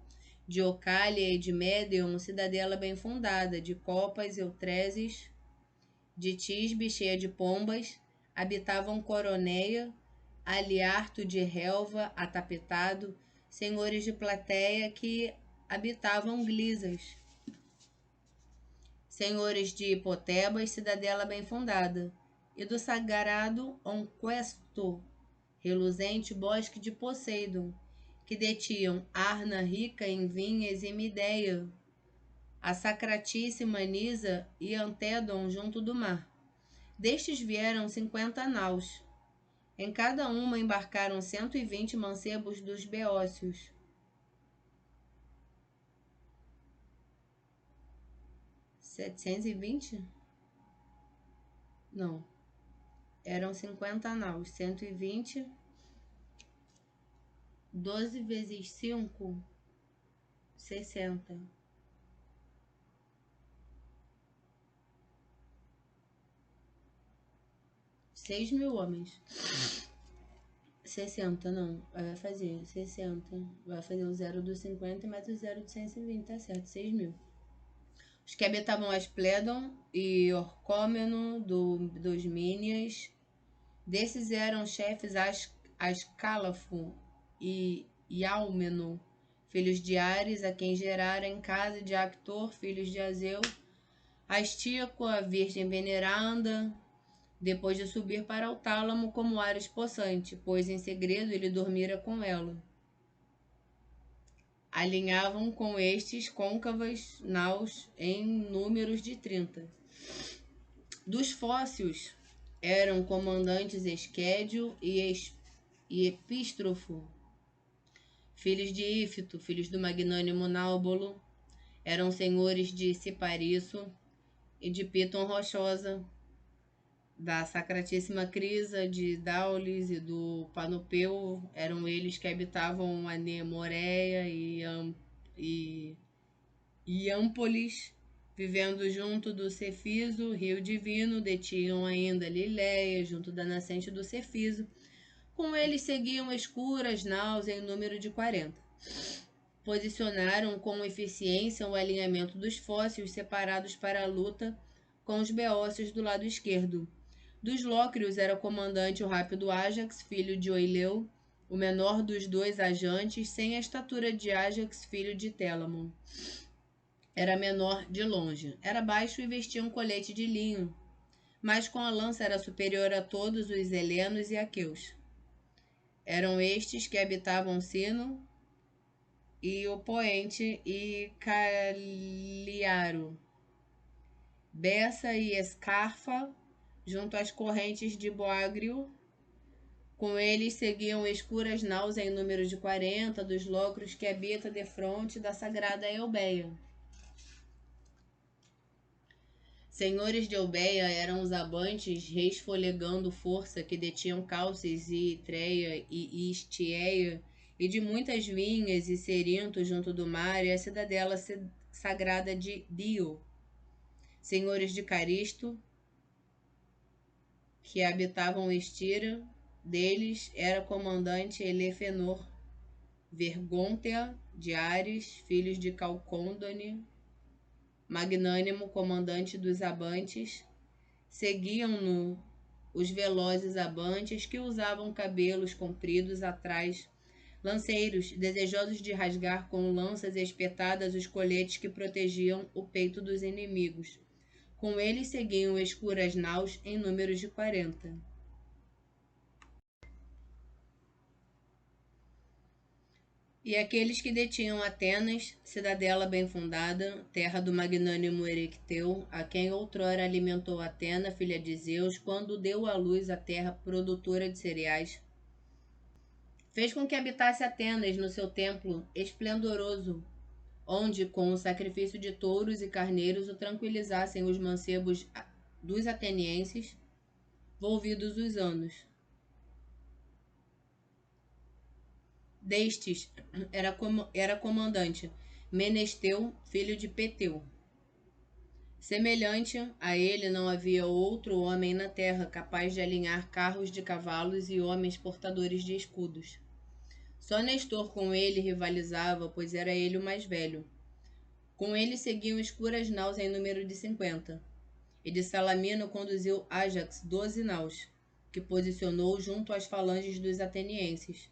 de Ocália e de Médeon, cidadela bem fundada, de Copas, Eutreses, de Tisbe, cheia de pombas, habitavam Coroneia, Aliarto de Relva, Atapetado, senhores de Plateia que habitavam Glisas, senhores de Hipotebas, cidadela bem fundada, e do sagrado Onquesto, reluzente bosque de Poseidon, que detinham Arna rica em vinhas e Mideia, a sacratíssima Nisa e Antédon junto do mar. Destes vieram 50 naus. Em cada uma embarcaram 120 mancebos dos beócios. 720? Não. Eram 50 naus. 120. 12 vezes 5, 60. 6.000 homens. 60, não. Vai fazer 60. Vai fazer o 0 dos 50 e mais o 0 dos 120, tá certo. 6.000. Os que habitavam Aspledon e Orcômeno dos Mínias. Desses eram chefes Ascálafo e Iálmeno, filhos de Ares, a quem gerara em casa de Actor, filhos de Azeu, Astíaco, a virgem veneranda, depois de subir para o tálamo como Ares possante, pois em segredo ele dormira com ela. Alinhavam com estes côncavas naus em números de 30. Dos fósseis eram comandantes Esquédio e Epístrofo, filhos de Ífito, filhos do magnânimo Náubulo, eram senhores de Cipariço e de Piton Rochosa, da Sacratíssima Crisa, de Daulis e do Panopeu. Eram eles que habitavam a Nemoreia e Ampholis, vivendo junto do Cefiso, rio divino, detinham ainda Lileia, junto da nascente do Cefiso. Com eles seguiam escuras naus em número de 40. Posicionaram com eficiência o alinhamento dos fósseis separados para a luta com os beócios do lado esquerdo. Dos Lócrios era comandante o rápido Ájax, filho de Oileu, o menor dos dois ajantes, sem a estatura de Ájax, filho de Télamo. Era menor de longe. Era baixo e vestia um colete de linho, mas com a lança era superior a todos os helenos e aqueus. Eram estes que habitavam Sino e o Poente e Caliaro, Bessa e Escarfa, junto às correntes de Boagrio. Com eles seguiam escuras naus em número de 40 dos locros que habita defronte da sagrada Eubeia. Senhores de Eubeia eram os abantes, reis folegando força, que detinham Calces e Treia e Istieia, e de muitas vinhas e Cerinto junto do mar, e a cidadela sagrada de Dio. Senhores de Caristo, que habitavam Estira, deles era comandante Elefenor, Vergôntea de Ares, filhos de Calcôndone, magnânimo comandante dos abantes. Seguiam-no os velozes abantes, que usavam cabelos compridos atrás, lanceiros, desejosos de rasgar com lanças espetadas os coletes que protegiam o peito dos inimigos. Com eles seguiam escuras naus em números de 40. E aqueles que detinham Atenas, cidadela bem fundada, terra do magnânimo Erecteu, a quem outrora alimentou Atena, filha de Zeus, quando deu à luz a terra produtora de cereais. Fez com que habitasse Atenas no seu templo esplendoroso, onde, com o sacrifício de touros e carneiros, o tranquilizassem os mancebos dos atenienses, volvidos os anos. Destes era comandante Menesteu, filho de Peteu. Semelhante a ele não havia outro homem na terra capaz de alinhar carros de cavalos e homens portadores de escudos. Só Nestor com ele rivalizava, pois era ele o mais velho. Com ele seguiam escuras naus em número de 50. E de Salamino conduziu Ájax 12 naus, que posicionou junto às falanges dos atenienses.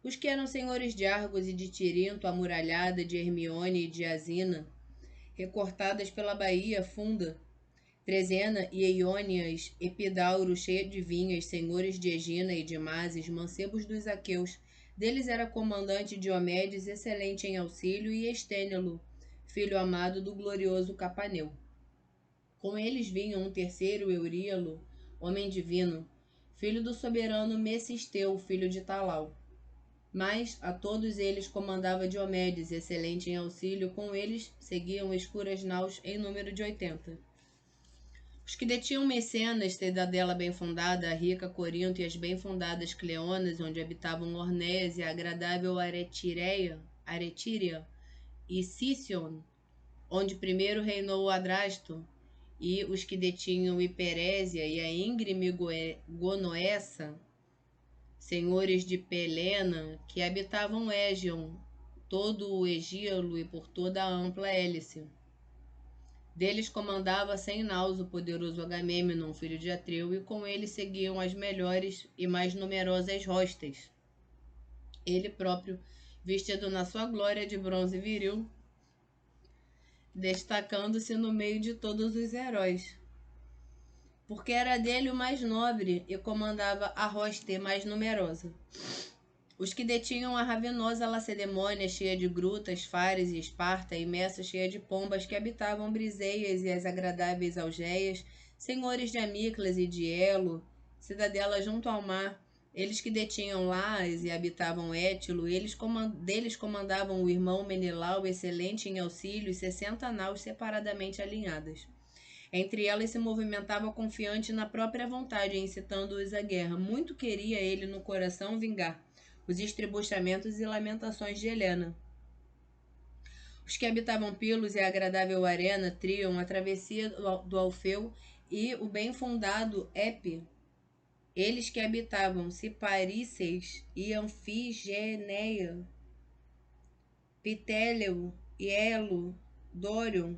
Os que eram senhores de Argos e de Tirinto, a muralhada de Hermione e de Asina, recortadas pela baía funda, Trezena e Eiônias, Epidauro, cheia de vinhas, senhores de Egina e de Mases, mancebos dos aqueus. Deles era comandante Diomedes, excelente em auxílio, e Estênelo, filho amado do glorioso Capaneu. Com eles vinham um terceiro, Euríalo, homem divino, filho do soberano Mecisteu, filho de Talau. Mas a todos eles comandava Diomedes, excelente em auxílio. Com eles seguiam escuras naus em número de 80. Os que detinham Mecenas, cidadela bem fundada, a rica Corinto e as bem fundadas Cleonas, onde habitavam Ornéas e a agradável Aretíria e Sicyon, onde primeiro reinou Adrasto, e os que detinham Hiperésia e a íngreme Gonoessa, senhores de Pelena, que habitavam Égion, todo o Egíalo e por toda a ampla hélice. Deles comandava 100 naus o poderoso Agamêmnon, filho de Atreu, e com ele seguiam as melhores e mais numerosas hostes. Ele próprio, vestido na sua glória de bronze viril, destacando-se no meio de todos os heróis. porque era dele o mais nobre e comandava a hoste mais numerosa. Os que detinham a ravenosa Lacedemônia, cheia de grutas, Fares e Esparta, e Messa, cheia de pombas, que habitavam Briseias e as agradáveis Algeias, senhores de Amíclas e de Elo, cidadela junto ao mar, eles que detinham Lás e habitavam Étilo, deles comandavam o irmão Menelau, excelente em auxílio, e 60 naus separadamente alinhadas. Entre elas se movimentava confiante na própria vontade, incitando-os à guerra. Muito queria ele no coração vingar os estribuchamentos e lamentações de Helena. Os que habitavam Pilos e a agradável arena triam a travessia do Alfeu e o bem fundado Epe. Eles que habitavam Ciparíceis e Anfigeneia, Pitéleo e Elo, Dórion,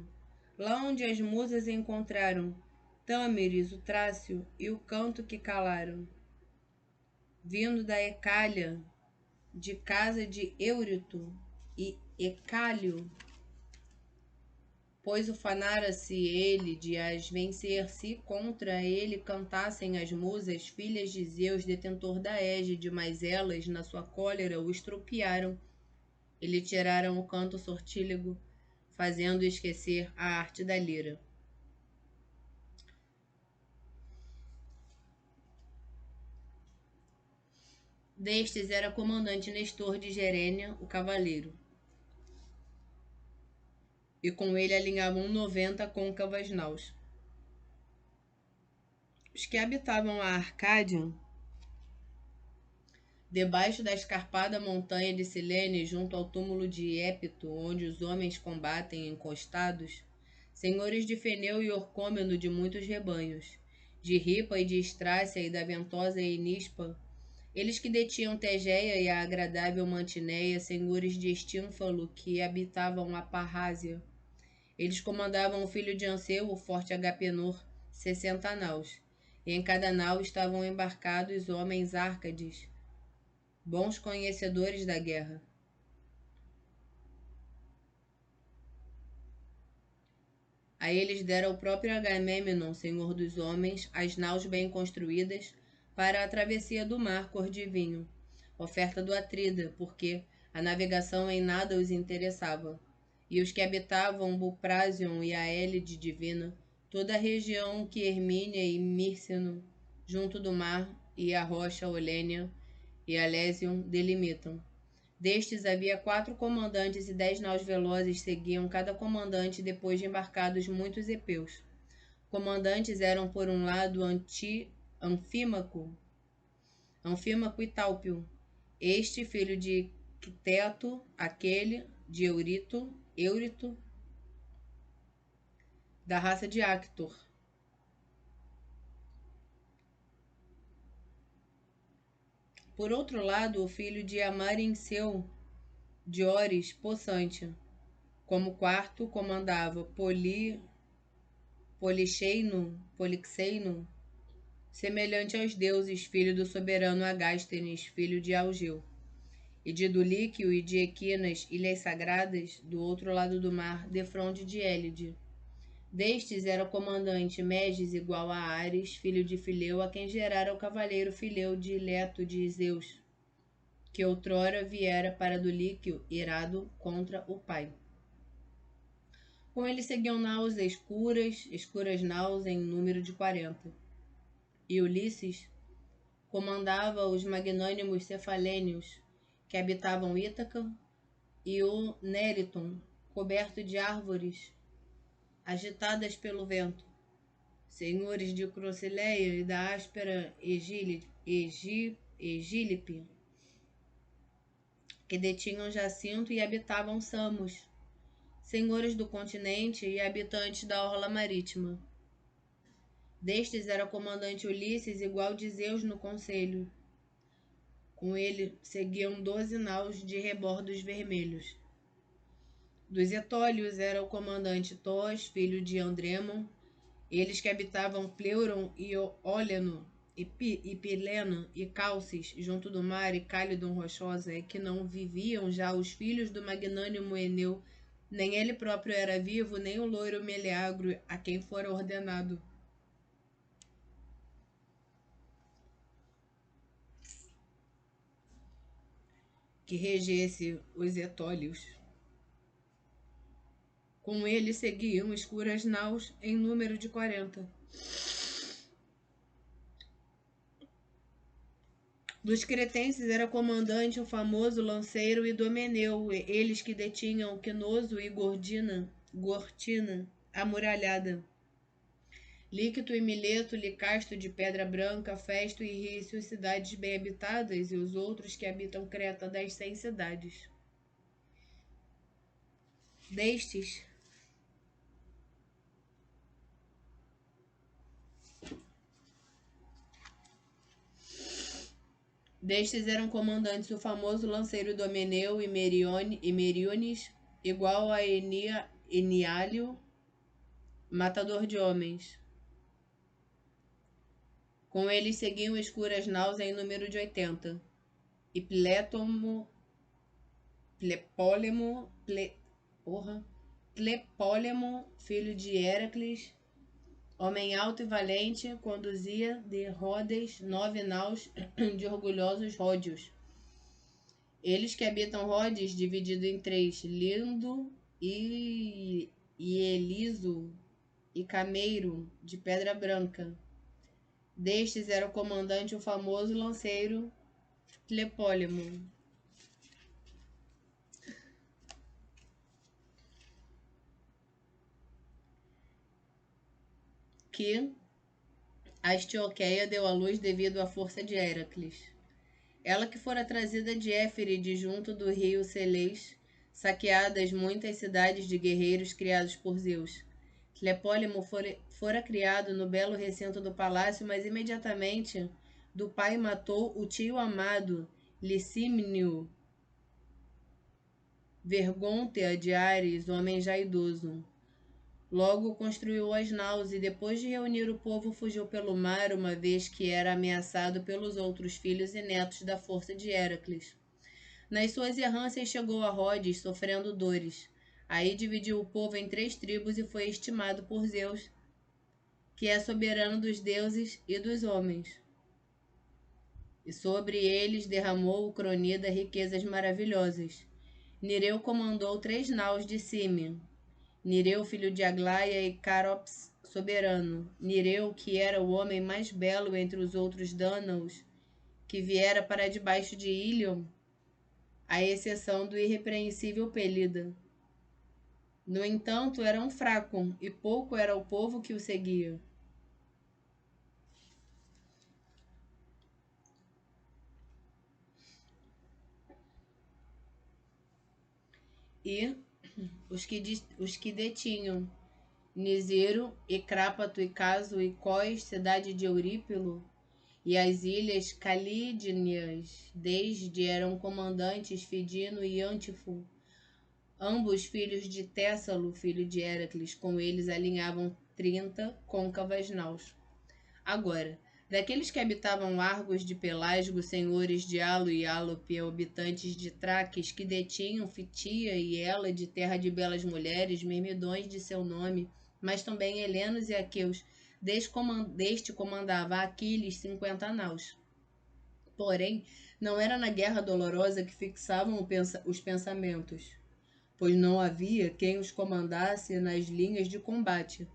lá onde as musas encontraram Tâmeres, o Trácio e o canto que calaram, vindo da Ecália, de casa de Eurito e Ecálio, pois ufanara-se ele de as vencer se contra ele cantassem as musas, filhas de Zeus, detentor da égide, mas elas, na sua cólera, o estropiaram e lhe tiraram o canto sortílego, fazendo esquecer a arte da lira. Destes era comandante Nestor de Gerênia, o cavaleiro, e com ele alinhavam 90 côncavas naus. Os que habitavam a Arcádia, debaixo da escarpada montanha de Cilene, junto ao túmulo de Épito, onde os homens combatem encostados, senhores de Feneu e Orcômeno de muitos rebanhos, de Ripa e de Estrácia e da ventosa Enispa, eles que detinham Tegéia e a agradável Mantineia, senhores de Estínfalo, que habitavam a Parrásia. Eles comandavam o filho de Anseu, o forte Agapenor, 60 naus, e em cada nau estavam embarcados homens árcades, bons conhecedores da guerra. A eles dera o próprio Agamemnon, senhor dos homens, as naus bem construídas, para a travessia do mar cor de vinho, oferta do Atrida, porque a navegação em nada os interessava. E os que habitavam Buprásion e a Hélide divina, toda a região que Hermínia e Mírceno, junto do mar, e a rocha Olênia e Alésion delimitam. Destes havia 4 comandantes e 10 naus velozes seguiam cada comandante depois de embarcados muitos epeus. Comandantes eram, por um lado, Anfímaco e Tálpio, este filho de Quiteto, aquele de Eurito, da raça de Actor. Por outro lado, o filho de Amarinceu, Diores, possante. Como quarto, comandava Polixeino, semelhante aos deuses, filho do soberano Agástenes, filho de Algeu, e de Dulíquio e de Equinas, ilhas sagradas, do outro lado do mar, defronte de Élide. Destes era o comandante Meges, igual a Ares, filho de Fileu, a quem gerara o cavaleiro Fileu de Leto de Zeus, que outrora viera para Dulíquio, irado contra o pai. Com ele seguiam naus escuras naus em número de 40. E Ulisses comandava os magnânimos cefalênios, que habitavam Ítaca, e o Nériton, coberto de árvores agitadas pelo vento, senhores de Crocileia e da áspera Egílipe, que detinham Jacinto e habitavam Samos, senhores do continente e habitantes da orla marítima. Destes era comandante Ulisses, igual de Zeus no conselho. Com ele seguiam 12 naus de rebordos vermelhos. Dos etólios era o comandante Tos, filho de Andremon, eles que habitavam Pleuron e Óleno, e Pileno e Calcis, junto do mar, e Cálidon rochosa, é que não viviam já os filhos do magnânimo Eneu, nem ele próprio era vivo, nem o loiro Meleagro, a quem fora ordenado que regesse os etólios. Com ele seguiam escuras naus em número de 40. Dos cretenses era comandante o famoso lanceiro Idomeneu, eles que detinham Quinoso e Gortina amuralhada. Líquito e Mileto, Licasto de Pedra Branca, Festo e Rício, cidades bem habitadas, e os outros que habitam Creta das 100 cidades. Destes eram comandantes o famoso lanceiro Idomeneu e Meriones, igual a Eniálio, matador de homens. Com eles seguiam escuras naus em número de 80. E Tlepólemo, filho de Heracles, homem alto e valente, conduzia de Rhodes 9 naus de orgulhosos ródios. Eles que habitam Rhodes, dividido em 3, Lindo e Eliso e Cameiro, de Pedra Branca. Destes era o comandante o famoso lanceiro Tlepólemo. Que a Estioqueia deu à luz devido à força de Heracles. Ela que fora trazida de Éfire, junto do rio Selês, saqueadas muitas cidades de guerreiros criados por Zeus. Tlepólemo fora criado no belo recinto do palácio, mas imediatamente do pai matou o tio amado Licímnio, Vergôntea de Ares, homem já idoso. Logo construiu as naus e, depois de reunir o povo, fugiu pelo mar, uma vez que era ameaçado pelos outros filhos e netos da força de Héracles. Nas suas errâncias chegou a Rhodes, sofrendo dores. Aí dividiu o povo em 3 tribos e foi estimado por Zeus, que é soberano dos deuses e dos homens. E sobre eles derramou o Cronida riquezas maravilhosas. Nireu comandou 3 naus de Cime. Nireu, filho de Aglaia, e Cárops, soberano. Nireu, que era o homem mais belo entre os outros Dânaos, que viera para debaixo de Ílion, à exceção do irrepreensível Pelida. No entanto, era um fraco, e pouco era o povo que o seguia. E os que detinham Nisero, e Crápato, e Caso, e Cós, cidade de Eurípilo, e as ilhas Calídnias, desde eram comandantes Fidino e Antifo, ambos filhos de Téssalo, filho de Héracles. Com eles alinhavam 30 côncavas naus. Agora, daqueles que habitavam Argos de Pelasgo, senhores de Alo e Álope, habitantes de Traques, que detinham Fitia e Ela, de terra de belas mulheres, mirmidões de seu nome, mas também helenos e aqueus, deste comandava Aquiles 50 naus. Porém, não era na guerra dolorosa que fixavam os pensamentos, pois não havia quem os comandasse nas linhas de combate.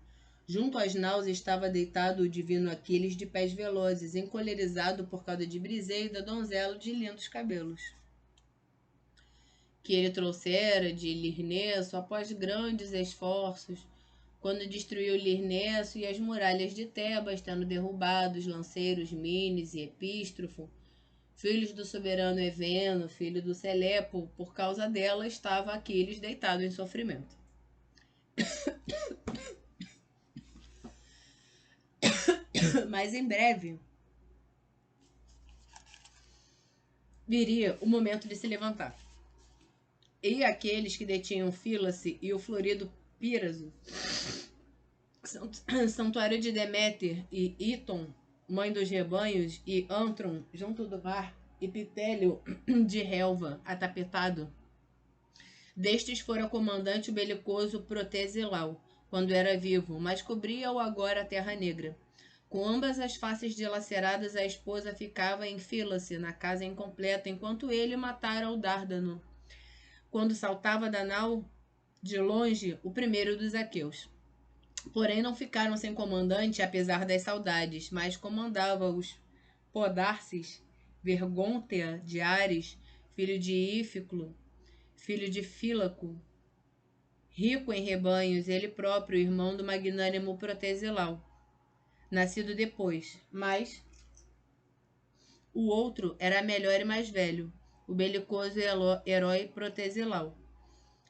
Junto às naus estava deitado o divino Aquiles de pés velozes, encolerizado por causa de Briseida, donzela de lindos cabelos, que ele trouxera de Lirnesso após grandes esforços, quando destruiu Lirnesso e as muralhas de Tebas, tendo derrubado os lanceiros Mines e Epístrofo, filhos do soberano Eveno, filho do Selepo. Por causa dela estava Aquiles deitado em sofrimento. Mas em breve viria o momento de se levantar. E aqueles que detinham Fílace e o florido Píraso, santuário de Deméter, e Íton, mãe dos rebanhos, e Antron, junto do mar, e Pitélio de relva, atapetado. Destes fora comandante o belicoso Protesilau, quando era vivo, mas cobria-o agora a terra negra. Com ambas as faces dilaceradas, a esposa ficava em fila-se na casa incompleta, enquanto ele matara o Dárdano, quando saltava da nau de longe o primeiro dos aqueus. Porém, não ficaram sem comandante, apesar das saudades, mas comandava os Podarces, Vergôntea de Ares, filho de Íficlo, filho de Fílaco, rico em rebanhos, ele próprio, irmão do magnânimo Protesilau, nascido depois, mas o outro era melhor e mais velho, o belicoso herói Protesilau.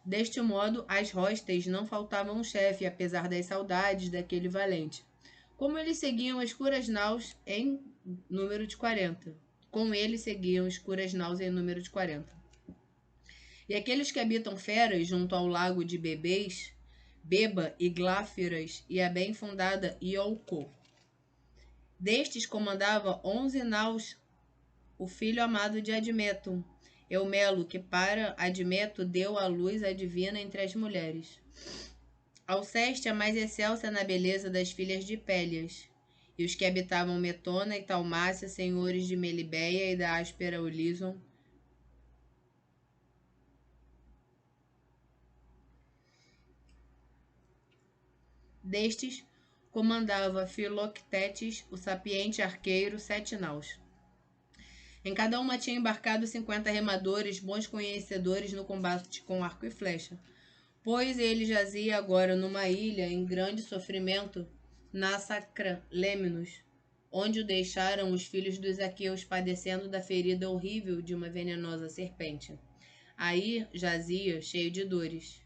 Deste modo, às hostes não faltava um chefe, apesar das saudades daquele valente. Como eles seguiam escuras naus em número de 40. Com eles seguiam escuras naus em número de 40. E aqueles que habitam feras junto ao lago de Bebês, Beba e Gláfiras e a bem fundada Iolco. Destes comandava 11 naus o filho amado de Admeto, Eumelo, que para Admeto deu à luz a divina entre as mulheres. Alceste a mais excelsa na beleza das filhas de Pélias, e os que habitavam Metona e Talmácia, senhores de Melibeia e da áspera Ulison. Destes comandava Filoctetes, o sapiente arqueiro, 7 naus. Em cada uma tinha embarcado 50 remadores, bons conhecedores no combate com arco e flecha, pois ele jazia agora numa ilha em grande sofrimento, na Sacra Lemnos, onde o deixaram os filhos dos aqueus padecendo da ferida horrível de uma venenosa serpente. Aí jazia, cheio de dores.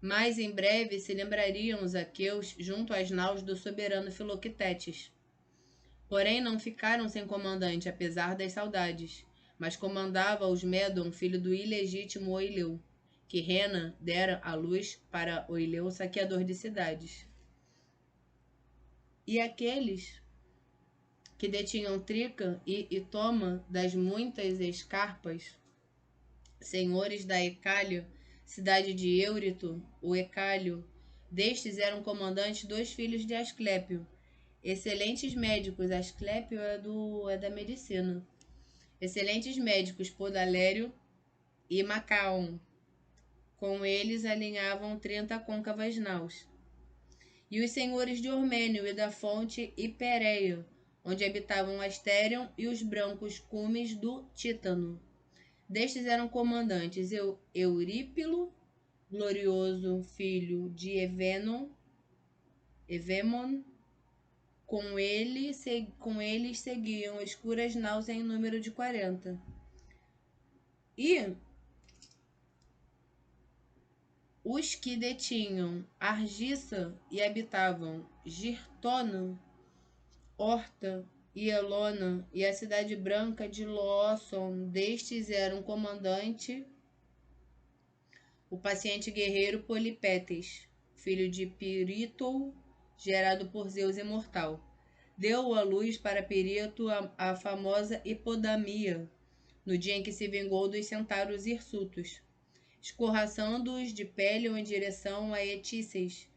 Mas em breve se lembrariam os aqueus junto às naus do soberano Filoctetes. Porém, não ficaram sem comandante, apesar das saudades, mas comandava os Médon, filho do ilegítimo Oileu, que Rena dera à luz para Oileu, saqueador de cidades. E aqueles que detinham Trica e Itoma das muitas escarpas, senhores da Ecálio, cidade de Eurito, o Ecálio, destes eram comandantes 2 filhos de Asclépio, excelentes médicos. Asclépio é da medicina. Excelentes médicos, Podalério e Macaon. Com eles alinhavam 30 côncavas naus. E os senhores de Ormênio e da fonte Hipereia, onde habitavam Asterion e os brancos cumes do Títano. Destes eram comandantes Eurípilo, glorioso filho de Evemon. Com eles seguiam escuras naus em número de 40. E os que detinham Argissa e habitavam Girtono, Horta e Elona e a cidade branca de Loosson, destes era um comandante o paciente guerreiro Polipétes, filho de Pirítou, gerado por Zeus imortal. Deu à luz para Pirito a famosa Hipodamia, no dia em que se vingou dos centauros hirsutos, escorraçando-os de Pélion em direção a Etíceis.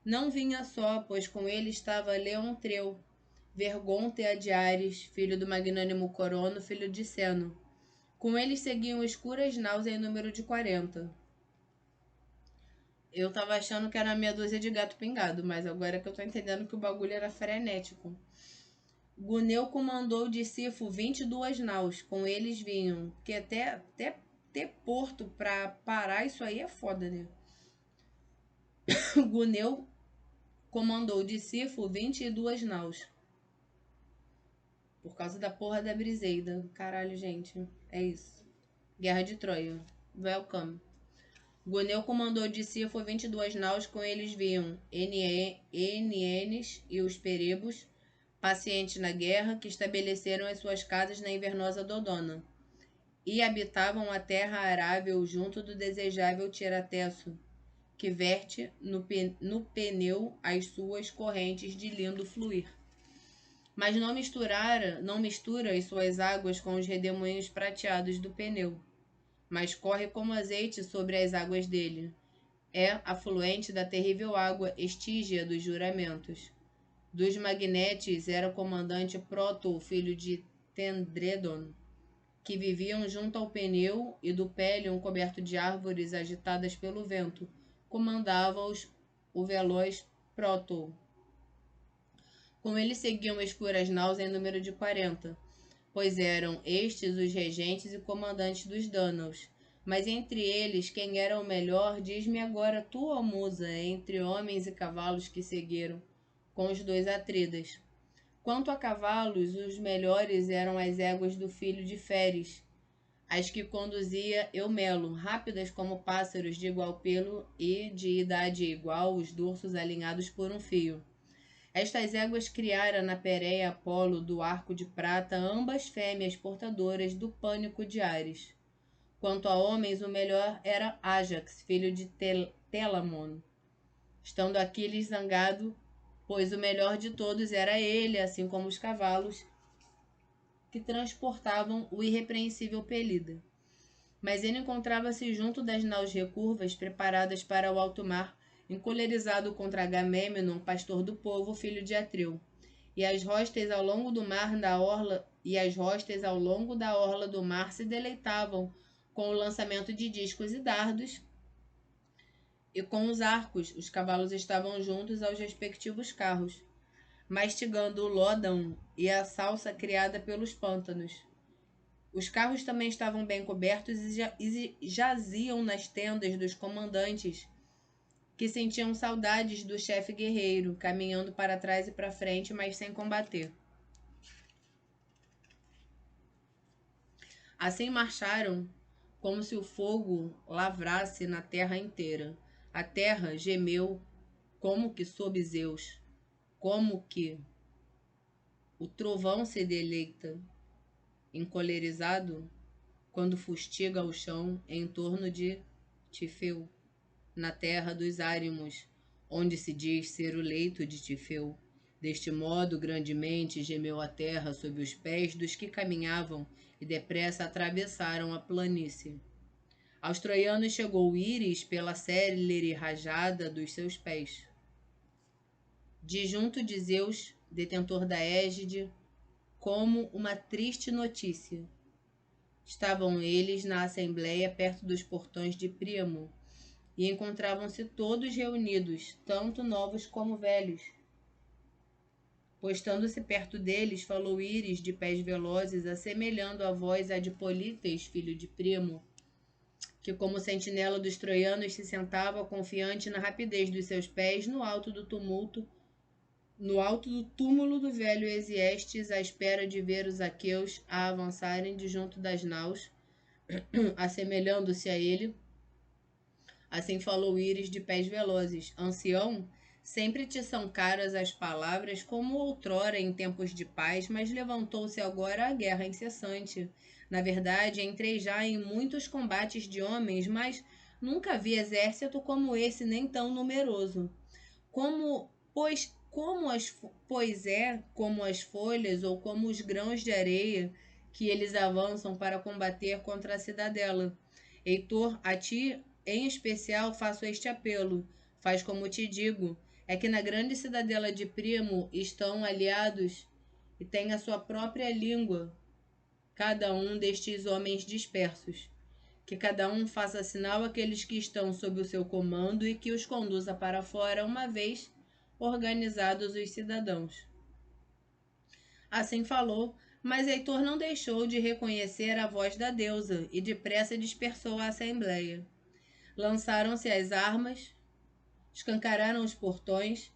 Não vinha só, pois com ele estava Leontreu, Vergôntea de Ares, filho do magnânimo Corono, filho de Seno. Com eles seguiam escuras naus em número de 40. Eu tava achando que era meia dúzia de gato pingado, mas agora que eu tô entendendo que o bagulho era frenético. Guneu comandou de Sifo 22 naus, com eles vinham, que até ter porto pra parar isso aí é foda, né? Guneu comandou de Sifo 22 naus. Por causa da porra da Briseida. Caralho, gente. É isso. Guerra de Troia. Welcome. Guneu comandou de Sifo 22 naus, com eles vinham Enienes e os Perebos, pacientes na guerra, que estabeleceram as suas casas na invernosa Dodona, e habitavam a terra arável junto do desejável Tiratesso, que verte no Peneu as suas correntes de lindo fluir. Mas não mistura as suas águas com os redemoinhos prateados do Peneu, mas corre como azeite sobre as águas dele. É afluente da terrível água Estígia dos juramentos. Dos magnetes era comandante Proto, filho de Tendredon, que viviam junto ao pneu, e do Pélion, coberto de árvores agitadas pelo vento, comandava-os o veloz Proto. Com ele seguiam escuras naus em número de 40, pois eram estes os regentes e comandantes dos Dânaos. Mas entre eles, quem era o melhor, diz-me agora tu, ó musa, entre homens e cavalos que seguiram com os dois Atridas. Quanto a cavalos, os melhores eram as éguas do filho de Féres, as que conduzia Eumelo, rápidas como pássaros de igual pelo e de idade igual, os dorsos alinhados por um fio. Estas éguas criara na Pérea Apolo do arco de prata, ambas fêmeas portadoras do pânico de Ares. Quanto a homens, o melhor era Ájax, filho de Telamon, estando Aquiles zangado, pois o melhor de todos era ele, assim como os cavalos que transportavam o irrepreensível Pelida. Mas ele encontrava-se junto das naus recurvas, preparadas para o alto mar, encolerizado contra Agamêmnon, pastor do povo, filho de Atreu. E as hostes ao longo da orla do mar se deleitavam com o lançamento de discos e dardos, e com os arcos. Os cavalos estavam juntos aos respectivos carros, mastigando o lódão e a salsa criada pelos pântanos. Os carros também estavam bem cobertos e jaziam nas tendas dos comandantes, que sentiam saudades do chefe guerreiro, caminhando para trás e para frente, mas sem combater. Assim marcharam, como se o fogo lavrasse na terra inteira. A terra gemeu, como que sob Zeus, como que o trovão se deleita, encolerizado, quando fustiga o chão em torno de Tifeu, na terra dos Árimos, onde se diz ser o leito de Tifeu. Deste modo, grandemente gemeu a terra sob os pés dos que caminhavam e depressa atravessaram a planície. Aos troianos chegou Íris pela célere rajada dos seus pés. De junto de Zeus, detentor da égide, como uma triste notícia. Estavam eles na assembleia perto dos portões de Príamo, e encontravam-se todos reunidos, tanto novos como velhos. Postando-se perto deles, falou Íris de pés velozes, assemelhando a voz a de Políteis, filho de Príamo, que como sentinela dos troianos se sentava confiante na rapidez dos seus pés no alto do túmulo do velho Hesiestes, à espera de ver os aqueus a avançarem de junto das naus, assemelhando-se a ele. Assim falou Íris de pés velozes. Ancião, sempre te são caras as palavras, como outrora em tempos de paz, mas levantou-se agora a guerra incessante. Na verdade, entrei já em muitos combates de homens, mas nunca vi exército como esse, nem tão numeroso. Como as folhas ou como os grãos de areia que eles avançam para combater contra a cidadela. Heitor, a ti em especial faço este apelo. Faz como te digo, é que na grande cidadela de Príamo estão aliados e têm a sua própria língua, cada um destes homens dispersos. Que cada um faça sinal àqueles que estão sob o seu comando e que os conduza para fora, uma vez organizados os cidadãos. Assim falou, mas Heitor não deixou de reconhecer a voz da deusa e depressa dispersou a assembleia. Lançaram-se as armas, escancararam os portões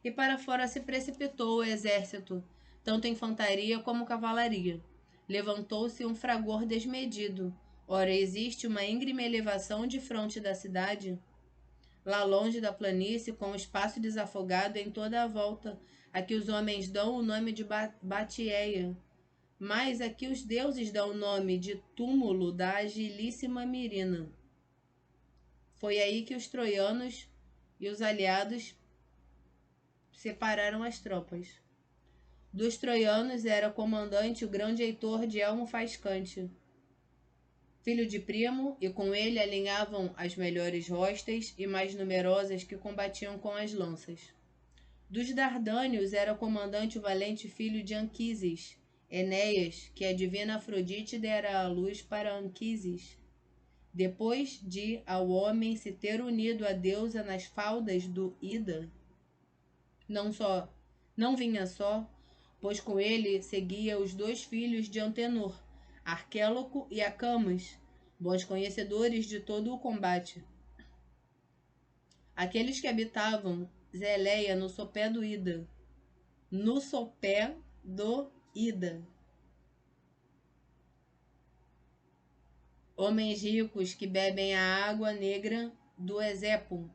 e para fora se precipitou o exército, tanto infantaria como cavalaria. Levantou-se um fragor desmedido. Ora, existe uma íngreme elevação de fronte da cidade, lá longe da planície, com o espaço desafogado em toda a volta, a que os homens dão o nome de Batieia, mas a que os deuses dão o nome de túmulo da agilíssima Mirina. Foi aí que os troianos e os aliados separaram as tropas. Dos troianos era comandante o grande Heitor de Elmo Faiscante, filho de Príamo, e com ele alinhavam as melhores hostes e mais numerosas que combatiam com as lanças. Dos Dardânios era o comandante o valente filho de Anquises, Enéas, que a divina Afrodite dera a luz para Anquises, depois de ao homem se ter unido à deusa nas faldas do Ida. Não vinha só, pois com ele seguia os 2 filhos de Antenor, Arquéloco e Acamas, bons conhecedores de todo o combate. Aqueles que habitavam Zeleia no sopé do Ida. No sopé do Ida. Homens ricos que bebem a água negra do Esépo.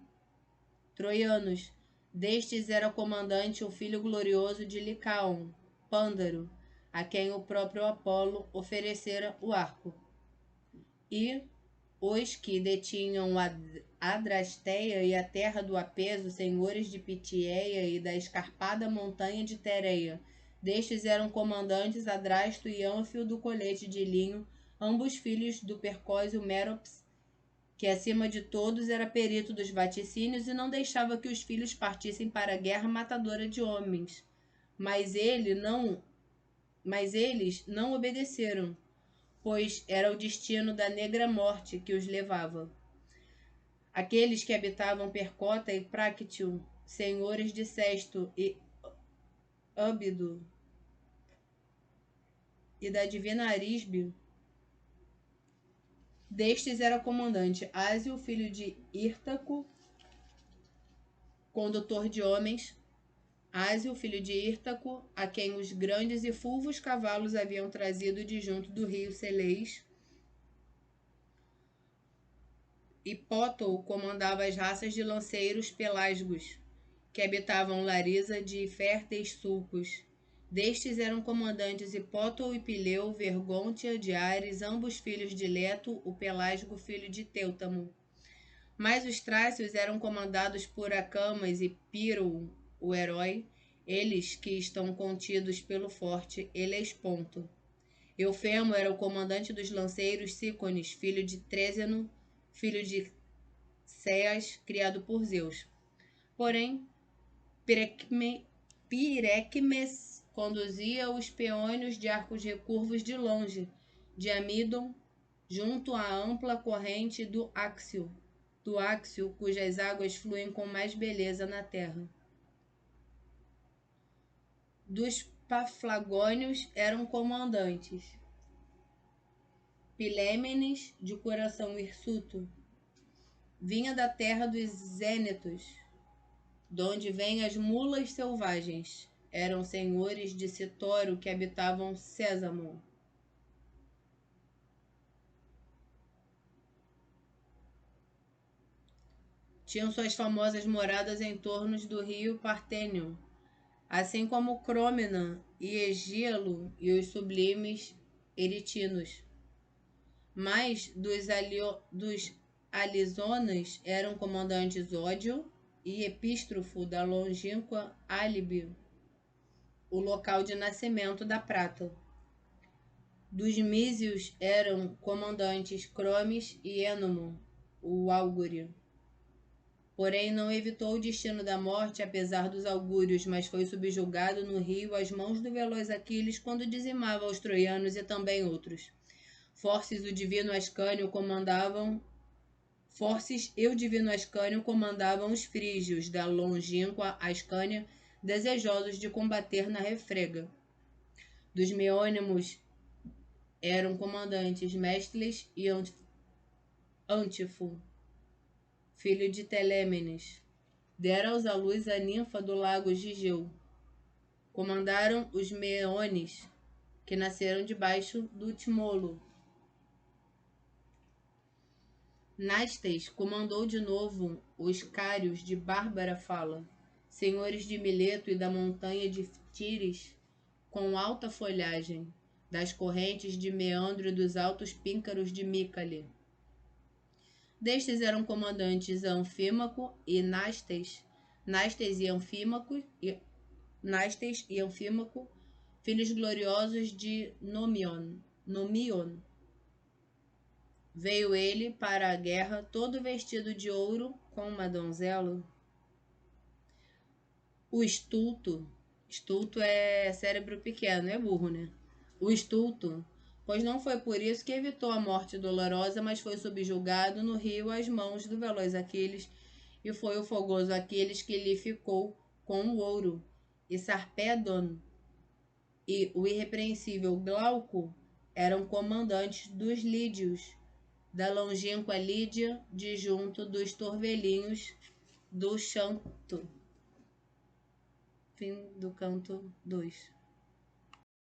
Troianos. Destes era o comandante o filho glorioso de Licaon, Pândaro, a quem o próprio Apolo oferecera o arco. E os que detinham a Adrasteia e a terra do Apeso, senhores de Pitiéia e da escarpada montanha de Tereia. Destes eram comandantes Adrasto e Ânfio do colete de linho, ambos filhos do Percósio Mérops, que acima de todos era perito dos vaticínios e não deixava que os filhos partissem para a guerra matadora de homens. Mas eles não obedeceram, pois era o destino da negra morte que os levava. Aqueles que habitavam Percota e Práctio, senhores de Sesto e Âbido e da divina Arisbe, destes era o comandante Ásio, filho de Írtaco, condutor de homens, Ásio, filho de Írtaco, a quem os grandes e fulvos cavalos haviam trazido de junto do rio Selês. Hipótou comandava as raças de lanceiros pelasgos, que habitavam Larisa de férteis sulcos. Destes eram comandantes Hipótou e Pileu, Vergôntia de Ares, ambos filhos de Leto, o Pelasgo, filho de Têutamo. Mas os trácios eram comandados por Acamas e Piro, o herói, eles que estão contidos pelo forte Helesponto. Eufemo era o comandante dos lanceiros Sícones, filho de Tréseno, filho de Céas, criado por Zeus. Porém, Pirecmes conduzia os peônios de arcos recurvos de longe, de Amídon, junto à ampla corrente do Áxio, cujas águas fluem com mais beleza na terra. Dos Paflagônios eram comandantes Pilêmenes, de coração hirsuto, vinha da terra dos Zênetos, donde vêm as mulas selvagens. Eram senhores de Citoro que habitavam Sésamo. Tinham suas famosas moradas em torno do rio Partênio, assim como Crômena e Egíalo e os sublimes Eritinos. Mas dos Alizonas eram comandantes Ódio e Epístrofo da longínqua Álibe, o local de nascimento da prata. Dos Mísios eram comandantes Cromes e Ênomo, o Álgore. Porém, não evitou o destino da morte, apesar dos augúrios, mas foi subjugado no rio às mãos do veloz Aquiles quando dizimava os troianos e também outros. Forces e o divino Ascânio comandavam os frígios da longínqua Ascânia, desejosos de combater na refrega. Dos Meônimos eram comandantes Mestles e Antifo, filho de Telêmenes. Deram-os à luz a ninfa do lago Gigeu. Comandaram os Meones, que nasceram debaixo do Timolo. Nastes comandou de novo os Cários de bárbara fala, senhores de Mileto e da montanha de Tires, com alta folhagem, das correntes de Meandro e dos altos píncaros de Mícale. Destes eram comandantes Anfímaco e Nastes e Anfímaco, filhos gloriosos de Nomion. Veio ele para a guerra todo vestido de ouro com uma donzela. O estulto é cérebro pequeno, é burro, né? O estulto, pois não foi por isso que evitou a morte dolorosa, mas foi subjugado no rio às mãos do veloz Aquiles, e foi o fogoso Aquiles que lhe ficou com o ouro. E Sarpedon e o irrepreensível Glauco eram comandantes dos lídios, da longínqua Lídia, de junto dos torvelinhos do Xanto. Fim do canto 2.